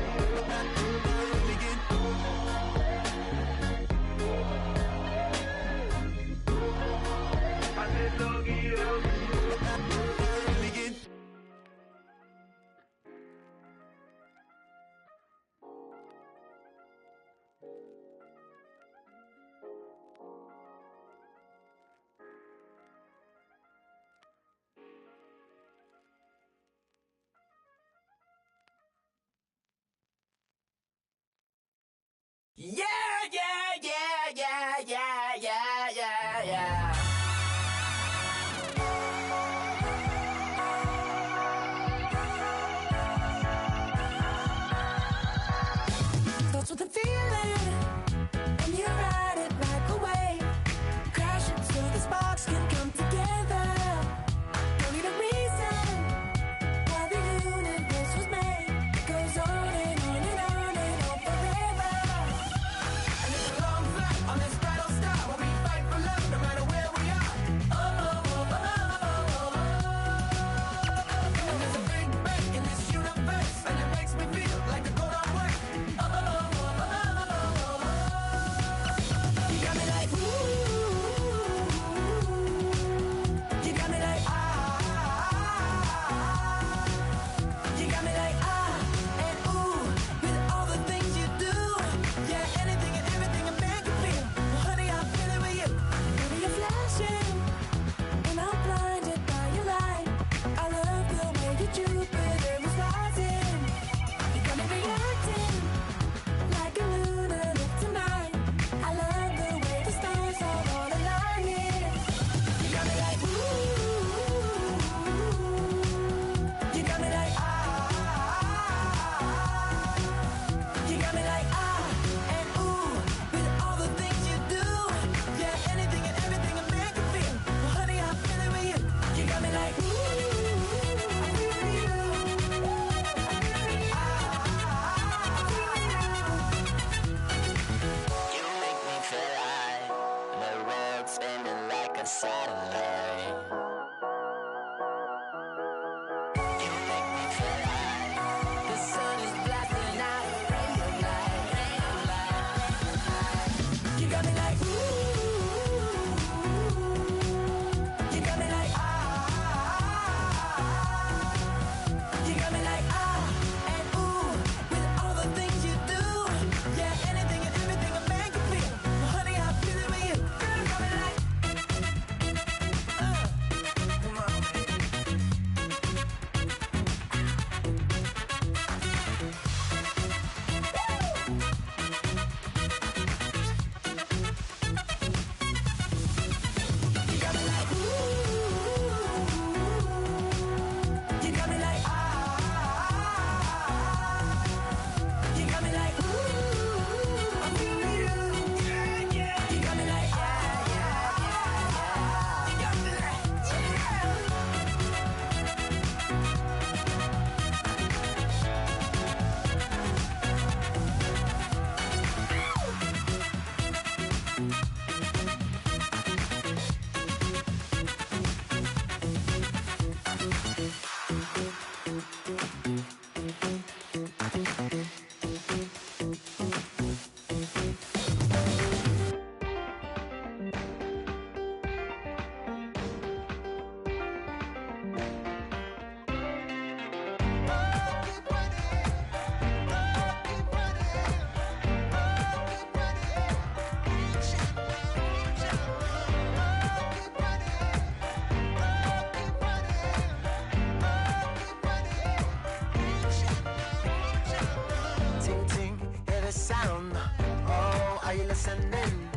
descending.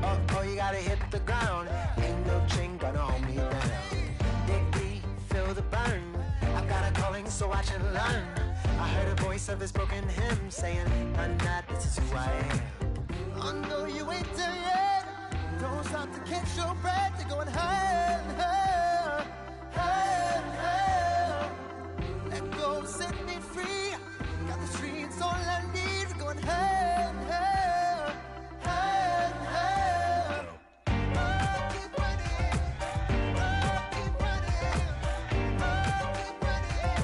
Oh, you gotta hit the ground. Ain't no chain gonna hold me down. Dig deep, feel the burn. I've got a calling, so I should learn. I heard a voice of this broken hymn saying, I'm not, this is who I am. I know you ain't there yet. Don't stop to catch your breath. You're going higher, higher, higher, higher. Let go, set me free. Got the streets, all I need. We're going higher, higher, higher, higher. Oh, keep running. Oh, keep running. Oh, keep running.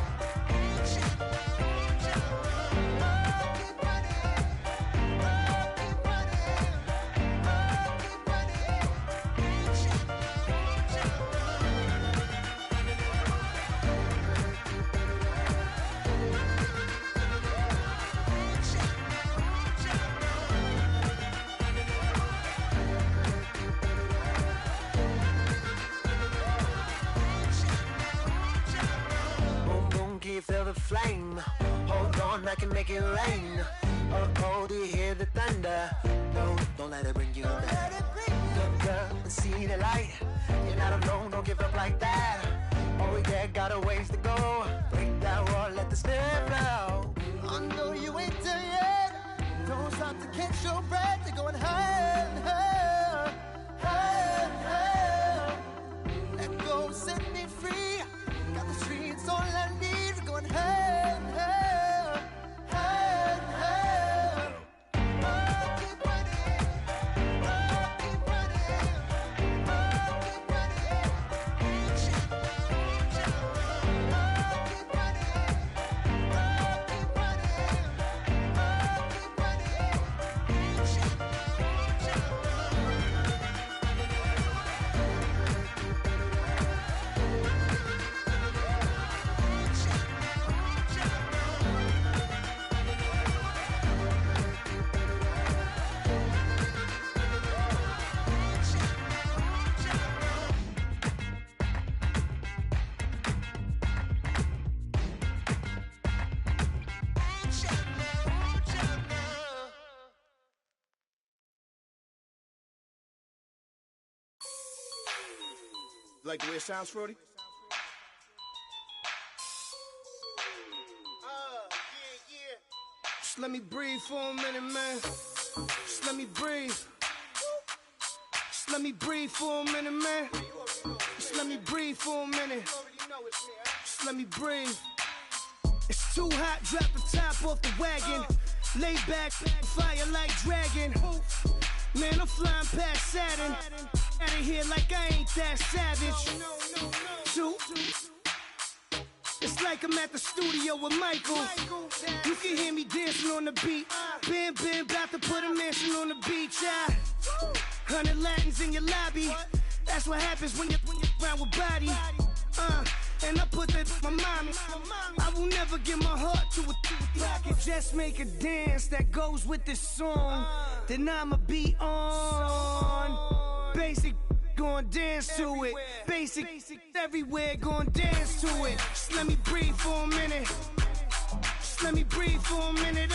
Keep feel the flame. Hold on, I can make it rain. Oh, do you hear the thunder? No, don't let it bring you down. Look up and see the light. You're not alone, don't give up like that. Oh yeah, got a ways to go. Break that wall, let the spirit flow. I know you ain't there yet. Don't stop to catch your breath. You're going higher, higher, higher, higher. Let go, set me free. Got the streets, all I need. Going higher, higher, higher, higher. Oh, keep running. Oh, keep running. Oh, keep running. Keep running. Oh, keep running. Oh, keep running. Like the way it sounds, Frody? Just let me breathe for a minute, man. Just let me breathe. Just let me breathe for a minute, man. Just let me breathe for a minute. Just let me breathe. It's too hot, drop the top off the wagon. Lay back, fire like dragon. Man, I'm flying past Saturn. Out of here like I ain't that savage. Two. It's like I'm at the studio with Michael. You can hear me dancing on the beat. Bam, about to put a mansion on the beach. 100 Latins in your lobby. That's what happens when you're around with body. And I put that my mommy. I will never give my heart to a I can just make a dance that goes with this song. Then I'ma be on. Basic, gon' dance to it. Basic, everywhere, gon' dance to it. Just let me breathe for a minute. Just let me breathe for a minute.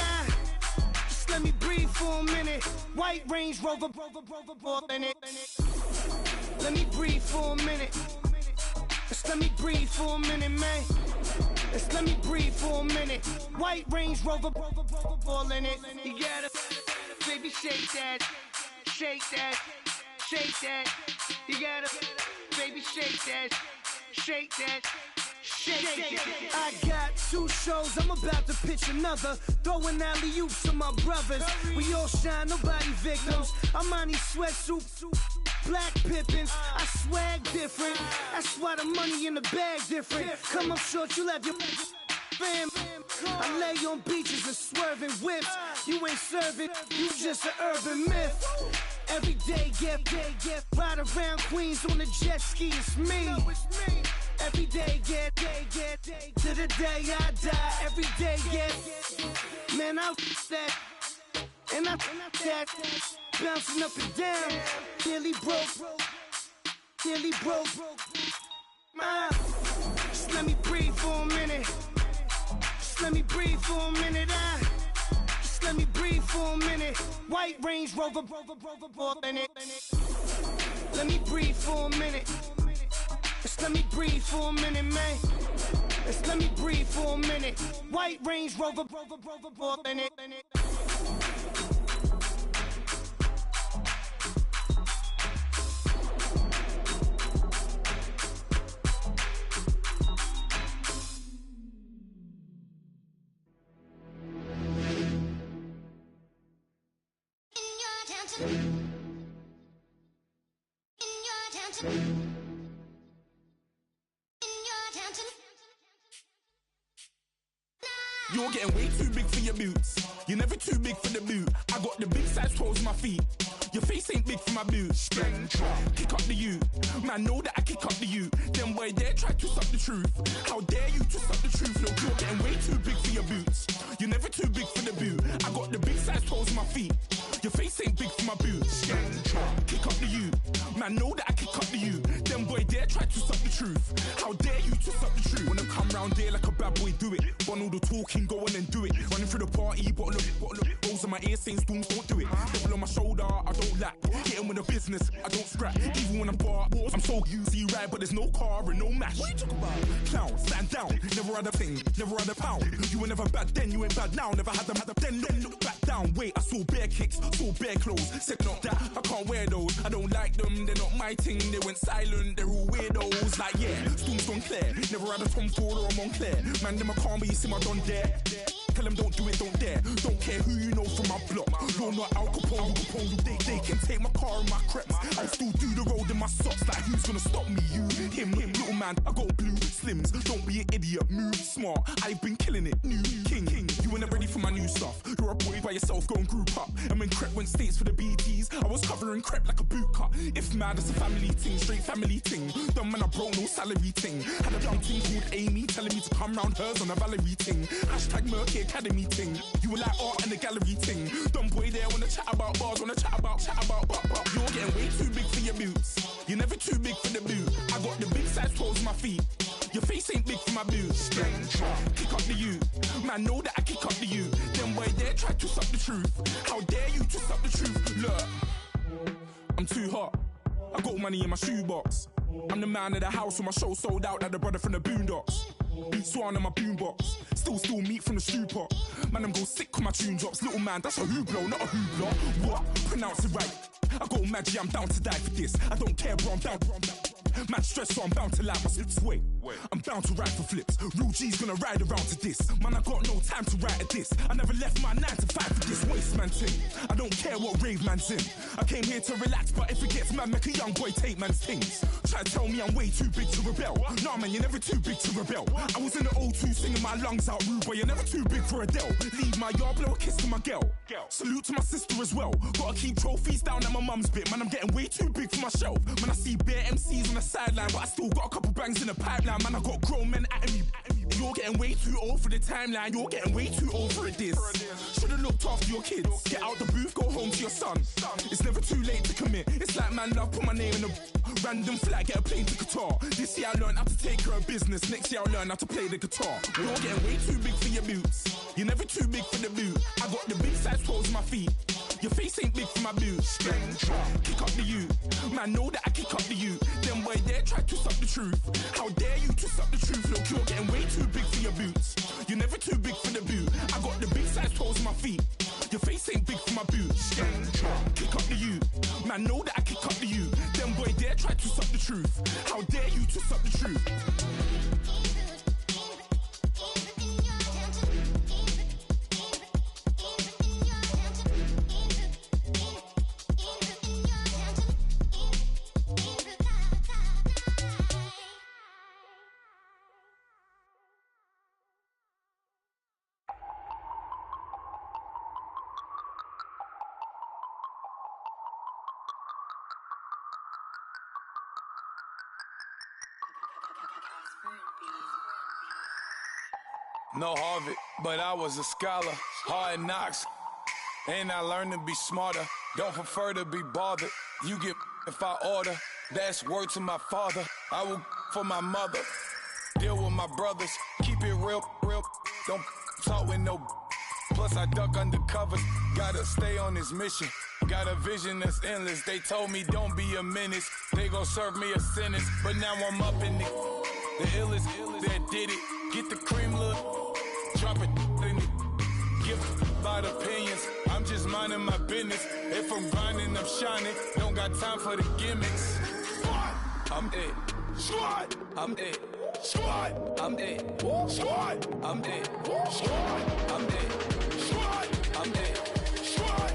Just let me breathe for a minute. White Range Rover, in it. Let me breathe for a minute. Just let me breathe for a minute, man. Just let me breathe for a minute. White Range Rover, all in it. You gotta, baby, shake that, shake that, shake that. You gotta, baby, shake that, shake that. Shake that. I got 2 shows, I'm about to pitch another. Throwing alley-oops to my brothers. We all shine, nobody victims. I'm on these sweatsuits, black pippins. I swag different. That's why the money in the bag different. Come up short, you left your fam. I lay on beaches and swerving whips. You ain't serving, you just an urban myth. Every day, get ride around Queens on a jet ski, it's me. Every day, get to the day I die. Every day, get man, I that and I that bouncing up and down. Nearly broke. Just let me breathe for a minute. Just let me breathe for a minute. Just let me breathe for a minute. White Range Rover, in it. Let me breathe for a minute. Just let me breathe for a minute, man. Just let me breathe for a minute. White Range Rover, in it. You're getting way too big for your boots. You're never too big for the boot. I got the big size toes on my feet. Your face ain't big for my boots. Kick up the you. Man, know that I kick up the you. Them boy there try to suck the truth. How dare you to suck the truth? Look, you're getting way too big for your boots. You're never too big for the boot. I got the big size toes on my feet. Your face ain't big for my boots. Kick up the you. Man, know that I kick up the you. Them boy there try to suck the truth. How dare you to suck the truth? When I come round there like a bad boy, do it. Want all the talking, go on and do it. Running through the party, bottle up. Rolls in my ear saying storms, don't do it. Double on my shoulder, I don't lack. Getting with the business, I don't scrap. Even when I'm bar, I'm so easy right, but there's no car and no match. What you talk about? Clown, stand down. Never had a thing, never had a pound. You were never bad then, you ain't bad now. Never had them, then look back down. Wait, I saw bare kicks, saw bare clothes. Said not that, I can't wear those. I don't like them, they're not my thing. They went silent, they're all weirdos. Like yeah, Storm's gone clear. Never had a Tom Ford or a Montclair. Man, them I can't, but you see my don there. Tell them don't do it, don't dare. Don't care who you know from my block. You're not Al Capone, they can take my car and my creps. I'll still do the road in my socks. Like who's gonna stop me? You, him, little man. I got blue slims. Don't be an idiot, move smart. I've been killing it, new king. You were never ready for my new stuff. You're a boy by yourself, go and group up. And when Crep went states for the BTs, I was covering Crep like a boot cut. If mad, it's a family ting, straight family ting. Dumb man, I broke no salary ting. Had a young ting called Amy telling me to come round hers on a Valerie ting. Hashtag Murky Academy ting. You were like art and the gallery ting. Dumb boy there wanna chat about bars, wanna chat about. You're getting way too big for your boots. You're never too big for the boot. I got the big size toes on my feet. Your face ain't big for my boots. Kick up the you. Man, know that I kick up the you. Them boy there try to suck the truth. How dare you to suck the truth? Look, I'm too hot. I got money in my shoebox. I'm the man of the house when my show sold out like the brother from the Boondocks. Beat Swan on my boombox. Still meat from the stew pot. Man, I'm go sick with my tune drops. Little man, that's a hooplo, not a hoopla. What? Pronounce it right. I go Maggie, I'm down to die for this. I don't care, bro, I'm down. Man stressed, so I'm bound to like my slips. Wait, I'm bound to ride for flips. Real G's gonna ride around to this. Man, I got no time to write at this. I never left my 9 to 5 for this waste man thing. I don't care what rave man's in. I came here to relax, but if it gets mad, make a young boy take man's things. Try to tell me I'm way too big to rebel. Nah, man, you're never too big to rebel. I was in the O2 singing my lungs out rude, but you're never too big for Adele. Leave my yard, blow a kiss to my girl. Salute to my sister as well. Gotta keep trophies down at my mum's bit. Man, I'm getting way too big for my shelf. Man, I see bare MCs on the sideline, but I still got a couple bangs in the pipeline. Man, I got grown men at me. You're getting way too old for the timeline. You're getting way too old for a diss. Should've looked after your kids. Get out the booth, go home to your son. It's never too late to commit. It's like man love, put my name in a random flat, get a plane to Qatar. This year I learned how to take care of business. Next year I'll learn how to play the guitar. You're getting way too big for your boots. You're never too big for the boot. I got the big size toes on my feet. Your face ain't big for my boots. Kick up the you. Man, know that I kick up the you. Them boy there try to suck the truth. How dare you to suck the truth? Look, you're getting way too big for your boots. You're never too big for the boot. I got the big size toes on my feet. Your face ain't big for my boots. Kick up the you. Man, know that I kick up the you. Them boy there try to suck the truth. How dare you to suck the truth? No Harvard, but I was a scholar. Hard knocks, and I learned to be smarter. Don't prefer to be bothered. You get if I order. That's word to my father. I will for my mother. Deal with my brothers. Keep it real. Don't talk with no. Plus I duck under covers, gotta stay on this mission. Got a vision that's endless. They told me don't be a menace. They gon' serve me a sentence, but now I'm up in the illest that did it. Get the cream, look, drop it in it. Give about opinions. I'm just minding my business. If I'm grinding, I'm shining. Don't got time for the gimmicks. Squad, I'm it. Squad, I'm it. Squad, I'm it. Squad, I'm it. Squad, I'm it. Squad, I'm it. Squad.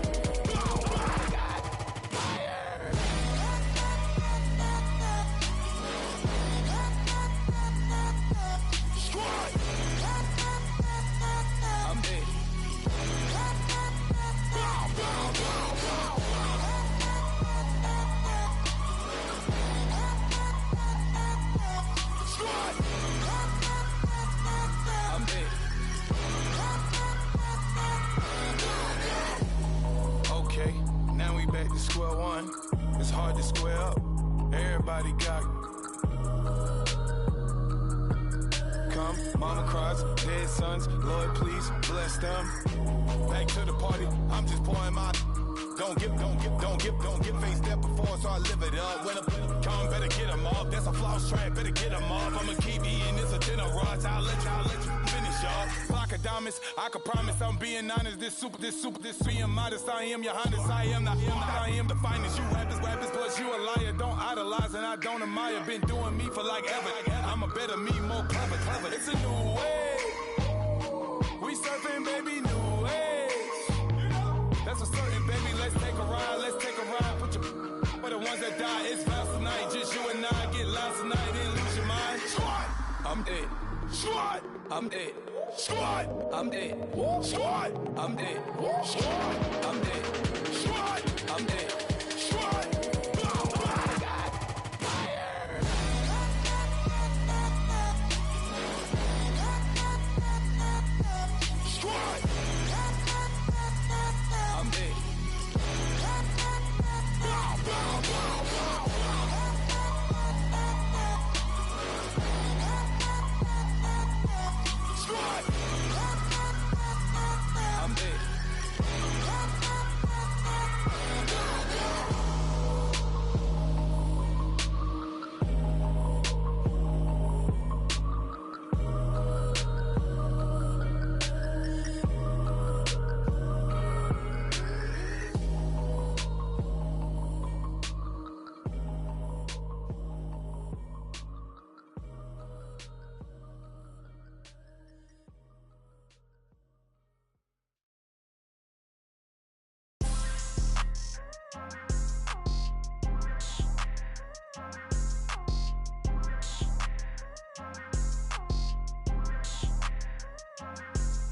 Back to square one. It's hard to square up. Everybody got come. Mama cries, dead sons. Lord, please bless them. Back to the party. I'm just pouring my. Don't get face step before, so I live it up. When I come, better get them up. That's a floss track, better get them up. I'ma keep eating this a dinner rush. I'll let you finish up. Block of diamonds, I can promise I'm being honest. This being modest. I am your highness. I am the finest. You rappers, plus you a liar. Don't idolize and I don't admire. Been doing me for like ever. I'm a better me, more clever. It's a new way. We surfing, baby, new way. That's a certain, baby. Let's take a ride. Put your for the ones that die. It's vows tonight. Just you and I get lost tonight and lose your mind. Squad, I'm it. Squad, I'm it. Squad, I'm it. Squad, I'm it. Squad, I'm it. Squad, I'm it. Squad.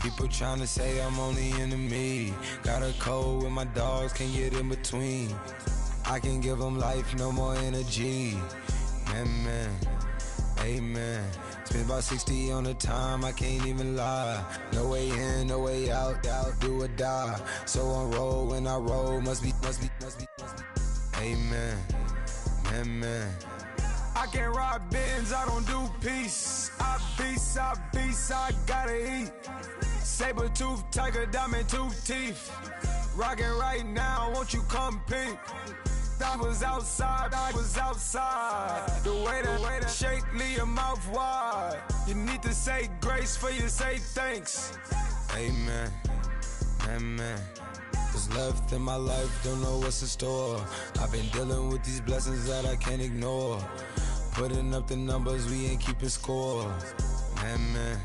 People tryna say I'm only enemy. Got a code with my dogs, can't get in between. I can give them life, no more energy. Man, amen. Spent about 60 on the time, I can't even lie. No way in, no way out, do or die. So on road, when I roll, must be. Amen, man. I can't ride Benz, I don't do peace. I beast, I gotta eat. Saber tooth, tiger, diamond tooth teeth. Rockin' right now, won't you come peep? I was outside. The way that shake, leave your mouth wide. You need to say grace for you say thanks. Amen. What's left in my life, don't know what's in store. I've been dealing with these blessings that I can't ignore. Putting up the numbers, we ain't keeping score. Amen.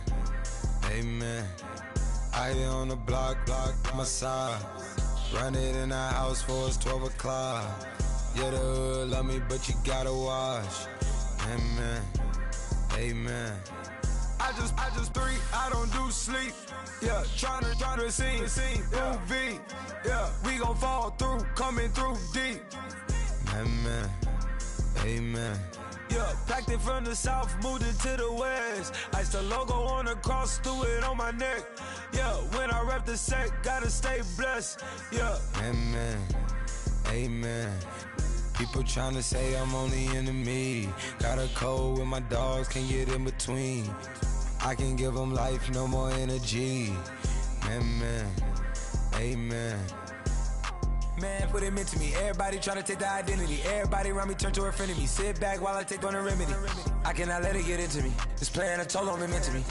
I here on the block, my side. Run it in the house for it's 12 o'clock. Yeah, the hood love me, but you gotta watch. Amen. I just three, I don't do sleep. Yeah, tryna see movie. Yeah, we gon' fall through, coming through deep. Amen. Yeah, packed it from the south, moved it to the west. Iced the logo on the cross, threw it on my neck. Yeah, when I rep the set, gotta stay blessed. Yeah. Amen. People tryna say I'm only enemy. Got a code with my dogs, can't get in between. I can give them life, no more energy. Man, amen. Man, put him into me. Everybody try to take the identity. Everybody around me turn to a friend of me. Sit back while I take on the remedy. I cannot let it get into me. This plan a toll on me mentally.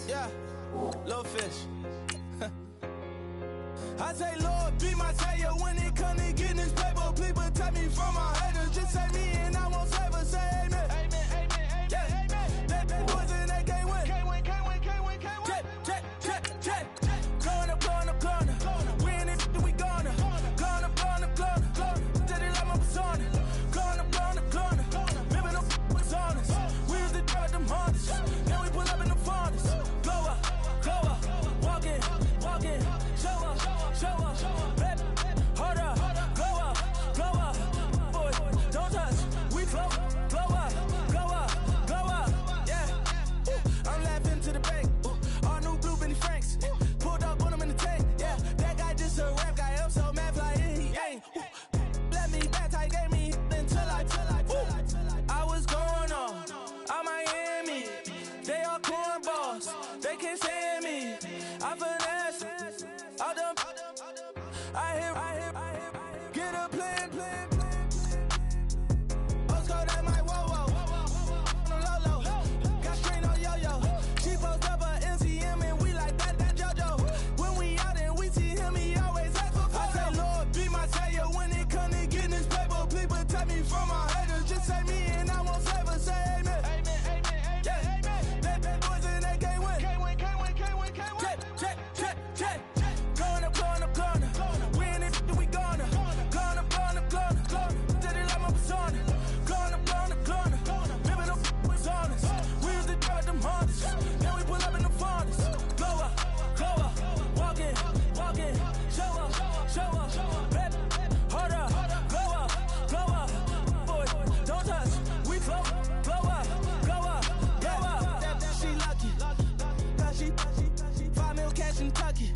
Yeah, little fish. I say, Lord, be my savior when it come to getting this paper. Please protect me from my haters. Just say me and I won't save us. Say amen. Amen, amen, amen. Yeah, amen. That boys and they can't win. Can't win, can't win, can't win, can't win. Check. Blowing up. We in it, we gonna. Blowing up. Did it like my persona. Blowing up. Living up was honest. We used to drive them Hondas. Now we pull up in the Fondas. Glow up. Walk in. Show up. Baby, hold up. Glow up. Boy, don't touch. We glow up. Yeah. I'm laughing to the bank. All new blue Benny Franks. Pulled up on him in the tank. Yeah, that guy just a rap guy. I'm so mad fly in, he ain't. Let me back, tight gave me until I was going on. I'm Miami. They all cornballs. They can't stand me. I finesse. All them. I hear. Get a plan. Let's go, that my whoa. Lolo. Got strain on yo-yo. She post up a MCM and we like that JoJo. When we out and we see him, he always ask for photo. I say, Lord, be my savior when it come to getting this paper. Please protect me from my haters. Just say me and I won't save us. Say amen. Amen. Yeah, amen. That boys and they can't win. Can't win. Check. Blowing up. We in it, we gonna. Blowing up. Did it like my persona. Blowing up. Living up was honest. We used to drive them Hondas. Now we pull up in the Fondas. Glow up. Walk in. Show up. Baby, hold up. Glow up. Boy, don't touch. We glow up. Yeah, she lucky. Cause she 5 mil cash in Kentucky.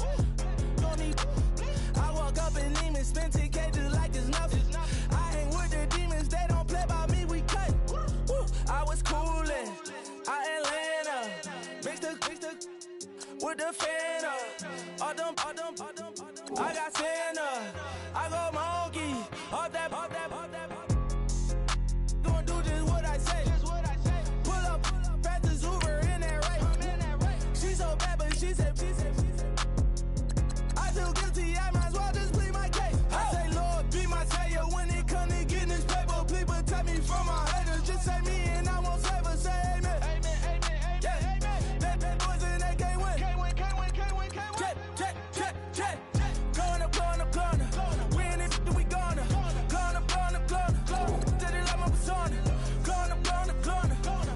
Don't need. I walk up in Lehman, spend 10K just like it's nothing. I hang with the demons, they don't play by me, we cut. I was coolin', Atlanta. Mixed with the fan up. All them. I got Santa. I go monkey. All that. Gonna do just what I say. Pull up, fast as Uber in that right. She so bad, but she said. I feel guilty, I might as well just plead my case. I say, Lord, be my savior when it come to getting this paper. Please protect me from my haters. Just say me and I won't save us. Say amen. Amen. Yeah, amen. That boys and they can't win. Can't win. Check. Blowing up. We in it, we gonna. Blowing up. Did it like my persona. Blowing up.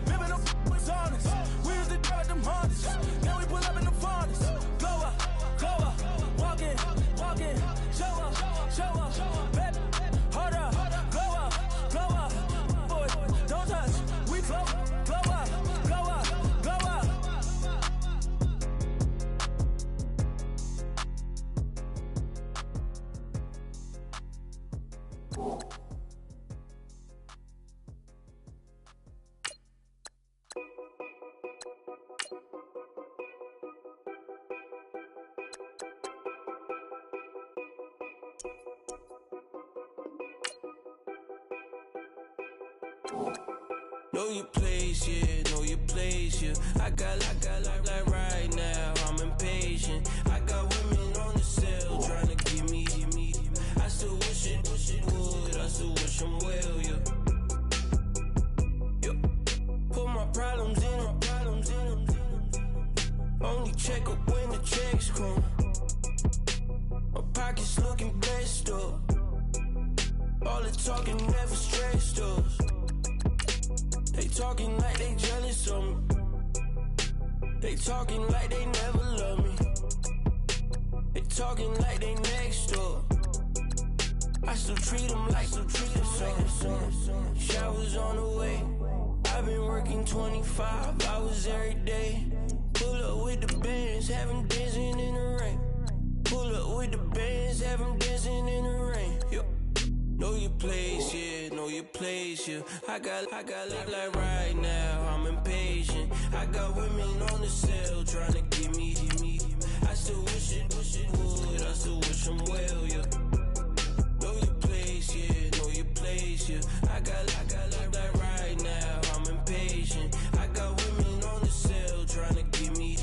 Living up was honest. We used to drive them Hondas. Now we pull up in the Fondas. Glow up. Walk in. Show up. Baby, hold up. Glow up. Boy, don't touch. We glow up. Know your place, yeah. I got like right now, I'm impatient. I got women on the cell trying to give me. I still wish it would, I still wish them well, yeah. Put my problems in them. Only check up when the checks come. My pockets looking blessed up. All the talking never stressed us. They talking like they jealous of me. They talking like they never love me. They talking like they next door. I still treat them like so. Showers on the way. I've been working 25 hours every day. Pull up with the bands, have them dancing in the rain. Pull up with the bands, have them dancing in the rain. Yo. Know your place, yeah, know your place, yeah. I got like right now, I'm impatient. I got women on the cell trying to give me. I still wish it would, I still wish them well, yeah. Know your place, yeah, know your place, yeah. I got like right now, I'm impatient. I got women on the cell trying to give me.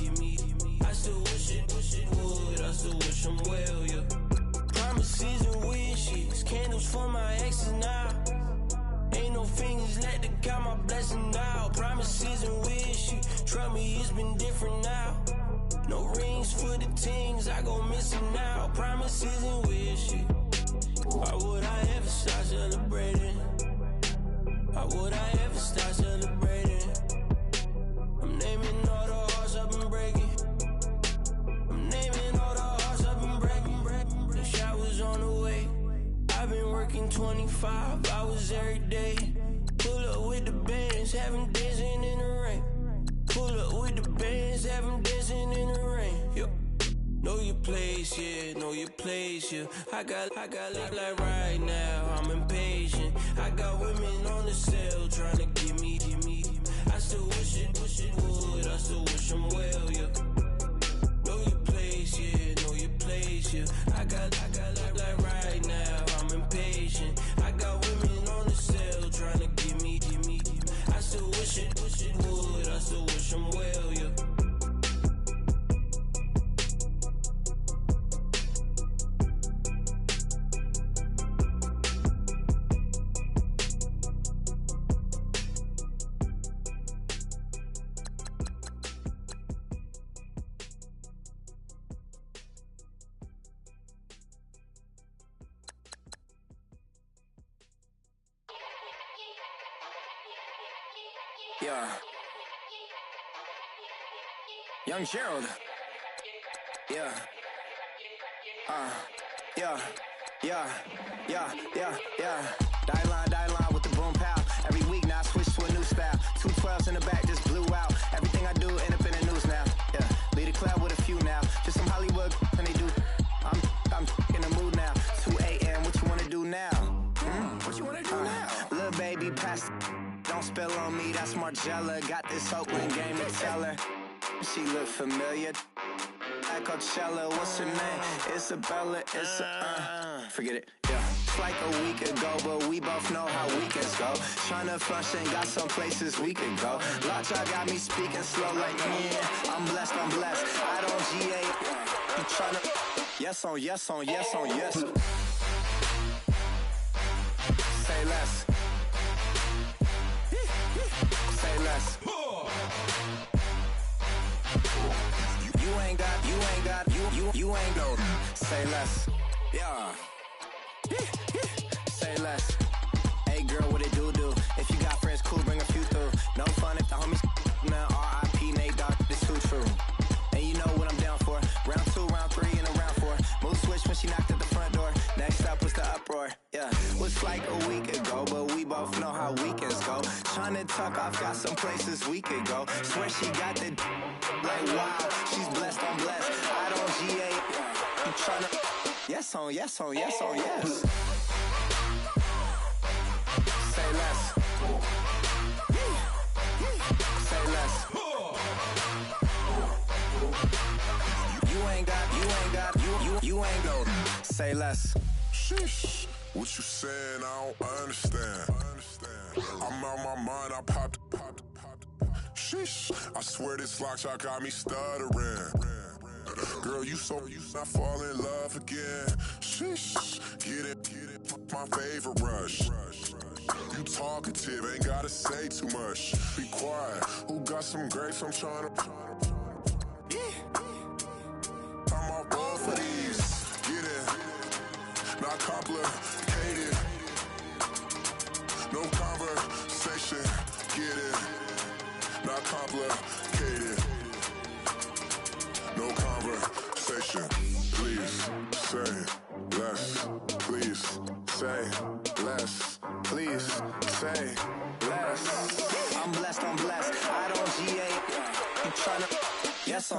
I still wish it would, I still wish them well, yeah. Promises and wishes, candles for my exes now. Ain't no fingers let to count my blessing now. Promises and wishes, trust me, it's been different now. No rings for the things, I gon' miss them now. Promises and wishes. Why would I ever start celebrating? Why would I ever start celebrating? I'm naming all the hearts I've been breaking. I'm naming all the hearts I've been breaking. The showers on the way. I've been working 25 hours every day. Pull up with the bands, have them dancing in the rain. Pull up with the bands, have them dancing in the rain. Yo. Know your place, yeah, know your place, yeah. I got like right now, I'm impatient. I got women on the cell trying to give me. I still wish it would, I still wish them well, yeah. Know your place, yeah, know your place, yeah. I got like right now, I'm impatient. I got women on the cell trying to give me. I still wish it would, I still wish them well, yeah. Yeah. Young Gerald. Yeah. Die line with the boom pow. Every week now I switch to a new style. 212s in the back just blew out. Everything I do end up in the news now. Yeah. Lead a club with a few now. Just some Hollywood and they do. I'm in the mood now. 2 a.m. What you wanna do now? What you wanna do now? Little baby pass. Don't spill on me, that's Margella. Got this Oakland game to tell her. She look familiar. Like Coachella, what's her name? Isabella, forget it, yeah. It's like a week ago, but we both know how weekends go. Tryna function, got some places we could go. Lot y'all got me speaking slow like, yeah, I'm blessed. I don't GA, you tryna, yes on yes. Say less. Say less. You ain't no. Say less. Yeah. Say less. Hey girl, what it do? If you got friends, cool, bring a few through. No fun if the homies now R.I.P. Nate Dogg, this too true. And you know what I'm down for. Round 2, round 3, and a round 4. Mood switch when she knocked at the front door. Next up was the uproar. Yeah, was like a week ago, but we both know how weekends go. Tryna tuck off, got some places we could go. Swear she got the like wow, she's blessed, I'm blessed. I don't GA, you tryna yes on yes. Say less. Say less. You ain't no. Say less. Sheesh. What you saying? I don't understand. I'm out my mind. I popped. Sheesh. I swear this lock y'all got me stuttering. Girl, you not fall in love again. Sheesh. Get it. My favorite rush. You talkative, ain't gotta say too much. Be quiet. Who got some grapes? I'm trying to. I'm off both of these. Get it. Not complicated. No conversation. Get it. Not complicated. No conversation. Please say less. Please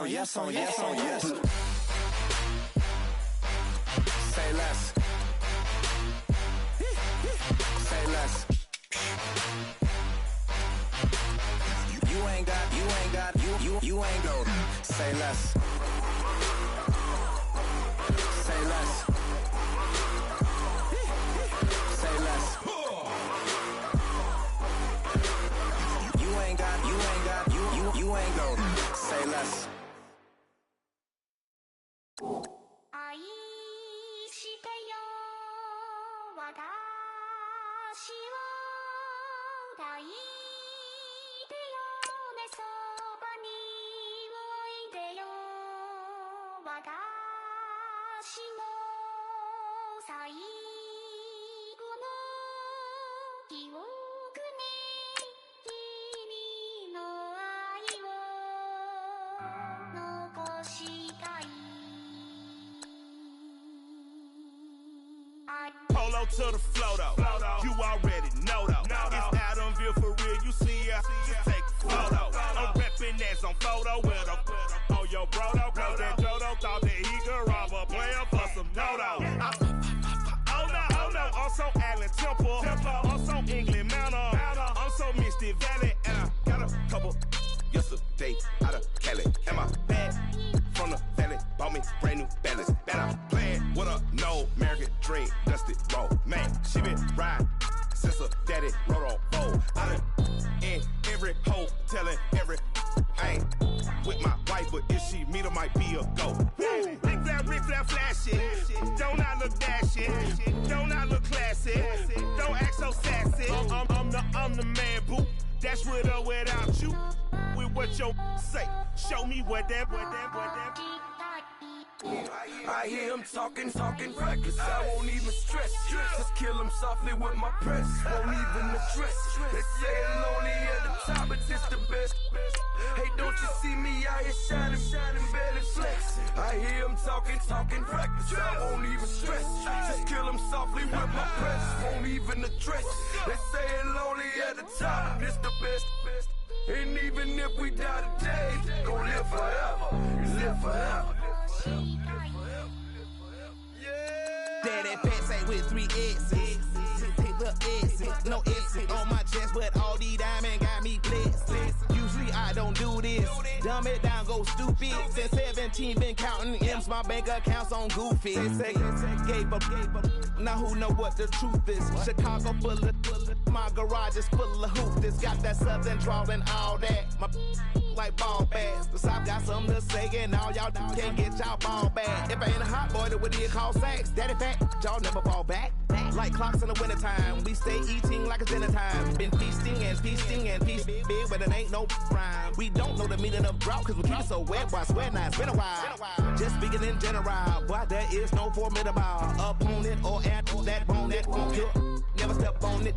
yes on yes on yes. Say less. Say less. You ain't got, you ain't go. Say less. Say less. Say less. You ain't got, you ain't go. Say less. Polo to the flow though. You already know though. It's Adamville for real. You see ya, just take a photo. I'm reppin' as on photo with a on your bro though. Cause that Dodo thought that he could rob a player for some dodo. Oh no, I'm so Allen Temple. I'm so England Mountain. I'm so Misty Valley. And I got a couple yesterday out of Cali. And my bag from the valley bought me brand new balance. And I'm playing with a no American dream, dusty road. Man, she been riding since her daddy rode on fold. I done in every hole, telling every I ain't with my wife, but if she meet her, might be a go. Rick flap, flashing. Don't I look dashing? Don't I look classy? Don't act so sassy. I'm the man, boo. That's with or without you. With what your say. Show me what that. I hear him talking reckless. I won't even stress. Just kill him softly with my press. Won't even address. They say it's lonely at the top, but this the best. Hey, don't you see me out here shining, barely flexing? I hear him talking reckless. I won't even stress. Just kill him softly with my press. Won't even address. They say it's lonely at the top, this the best. And even if we die today, gon' live forever. Live forever. Daddy fat say with 3 X's. Look X's, no X's on my chest, but all these diamonds got me blessed. Usually I don't do this. Dumb it down, go stupid. Since 17 been counting M's, my bank account's on goofy. Say gave up. Now who know what the truth is? Chicago full of my garage is full of hoopers. Got that southern drawl and all that. My like ball bags. The South got something to say, and all y'all can't get y'all ball back. If I ain't a hot boy, that would be called sacks. Daddy fat, y'all never fall back. Like clocks in the wintertime, we stay eating like it's dinner time. Been feasting big, but it ain't no rhyme. We don't know the meaning of drought, cause we keep it so wet, boy, I swear now it's been a while. Just speaking in general, boy, there is no formidable opponent or at that bone that won't kill. Never step on it.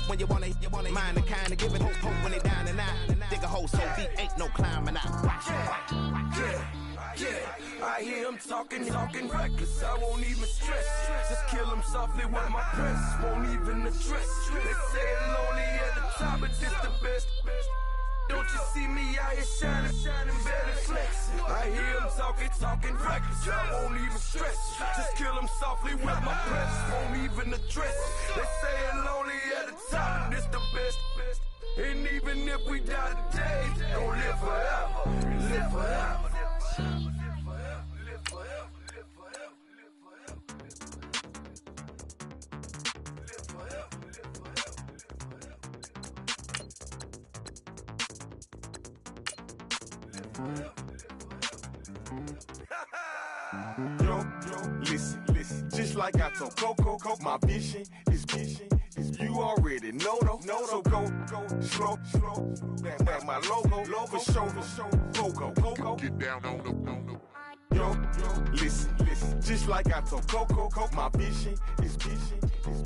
When you wanna mind the kind of giving hope when they down and out. Dig a hole so deep, ain't no climbing out. Yeah, I hear him talking reckless. I won't even stress. Just kill him softly with my press. Won't even address. They say it's lonely at the top, but this the best. Don't you see me out here shining, barely flexing? I hear him talking reckless. I won't even stress. Just kill him softly with my press. Won't even address. They say it's lonely at the top, this the best. And even if we die today, don't live forever. Live forever. Yo, listen, just like I told Coco, my vision is you already know though. So go slow, back my logo, for show, Coco, get down on the. Yo, listen, just like I told Coco, my vision is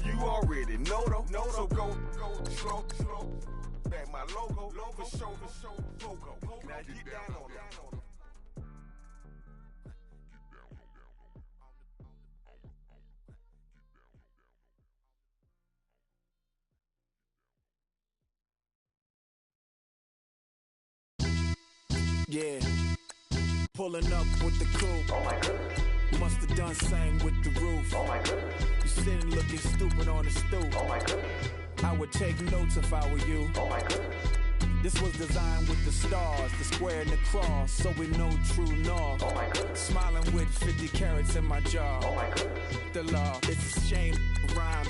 you already know though. So go slow, back my logo, for show, Coco, now get down on it. Yeah, Pulling up with the coupe. Oh my goodness. Must have done same with the roof. Oh my goodness. You sitting looking stupid on the stoop. Oh my goodness. I would take notes if I were you. Oh my goodness. This was designed with the stars, the square and the cross, so we know true north. Oh my goodness. Smiling with 50 carats in my jaw. Oh my goodness. The law, it's a shame, rhyme.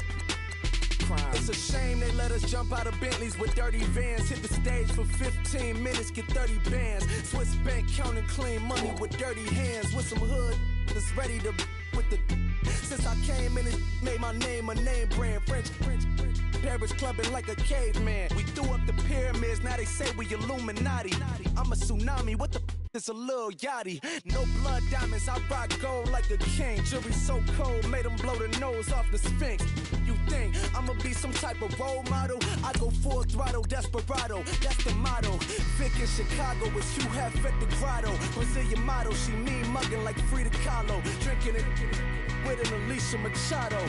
Crime. It's a shame they let us jump out of Bentleys with dirty vans. Hit the stage for 15 minutes, get 30 bands. Swiss bank counting clean money with dirty hands. With some hood that's ready to with the. Since I came in, it made my name a name brand. French. Paris clubbing like a caveman. We threw up the pyramids, now they say we Illuminati. I'm a tsunami, what the is a little yachty. No blood diamonds, I rock gold like a king. Jury so cold, made them blow the nose off the Sphinx. You think I'ma be some type of role model? I go full throttle, desperado, that's the motto. Vic in Chicago is Hugh Hef at the grotto. Brazilian model, she mean mugging like Frida Kahlo. Drinking it with an Alicia Machado.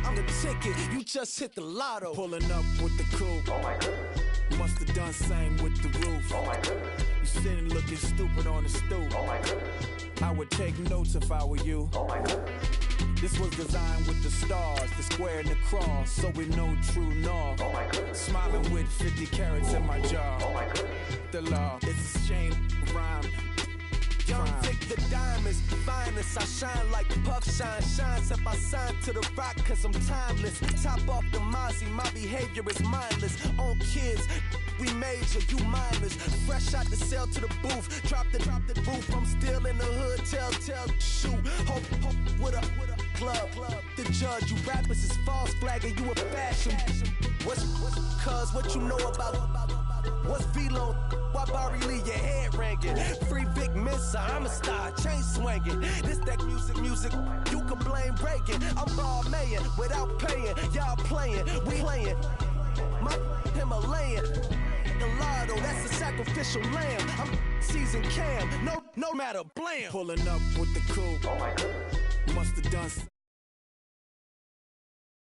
I'm the ticket, you just hit the lotto. Pulling up with the coupe. Oh my goodness. Must have done same with the roof. Oh my goodness. You sitting looking stupid on the stoop. Oh my goodness. I would take notes if I were you. Oh my goodness. This was designed with the stars, the square and the cross, so we know true north. Oh my goodness. Smiling with 50 carats in my jaw. Oh my goodness. The law, it's a shame, rhyme. Young Vic, the diamonds, finest. I shine like Puff shines if I sign to the rock, cause I'm timeless. Top off the Mozzie, my behavior is mindless. On kids, we major, you minors. Fresh out the cell to the booth, drop the booth. I'm still in the hood, tell, shoot. Hope with a club. The judge, you rappers is false flagging, you a fashion. What's cuz, what you know about? What's Velo? Why Barry Lee, your head ranking? Free Vic Mensa, I'm a star, chain swinging. This that music, you can blame Reagan. I'm ball mayin' without paying, y'all playing, we playing. My Himalayan, Gallardo, that's a sacrificial lamb. I'm seasoned Cam, no matter, blam. Pulling up with the coupe. Oh my goodness. Must have done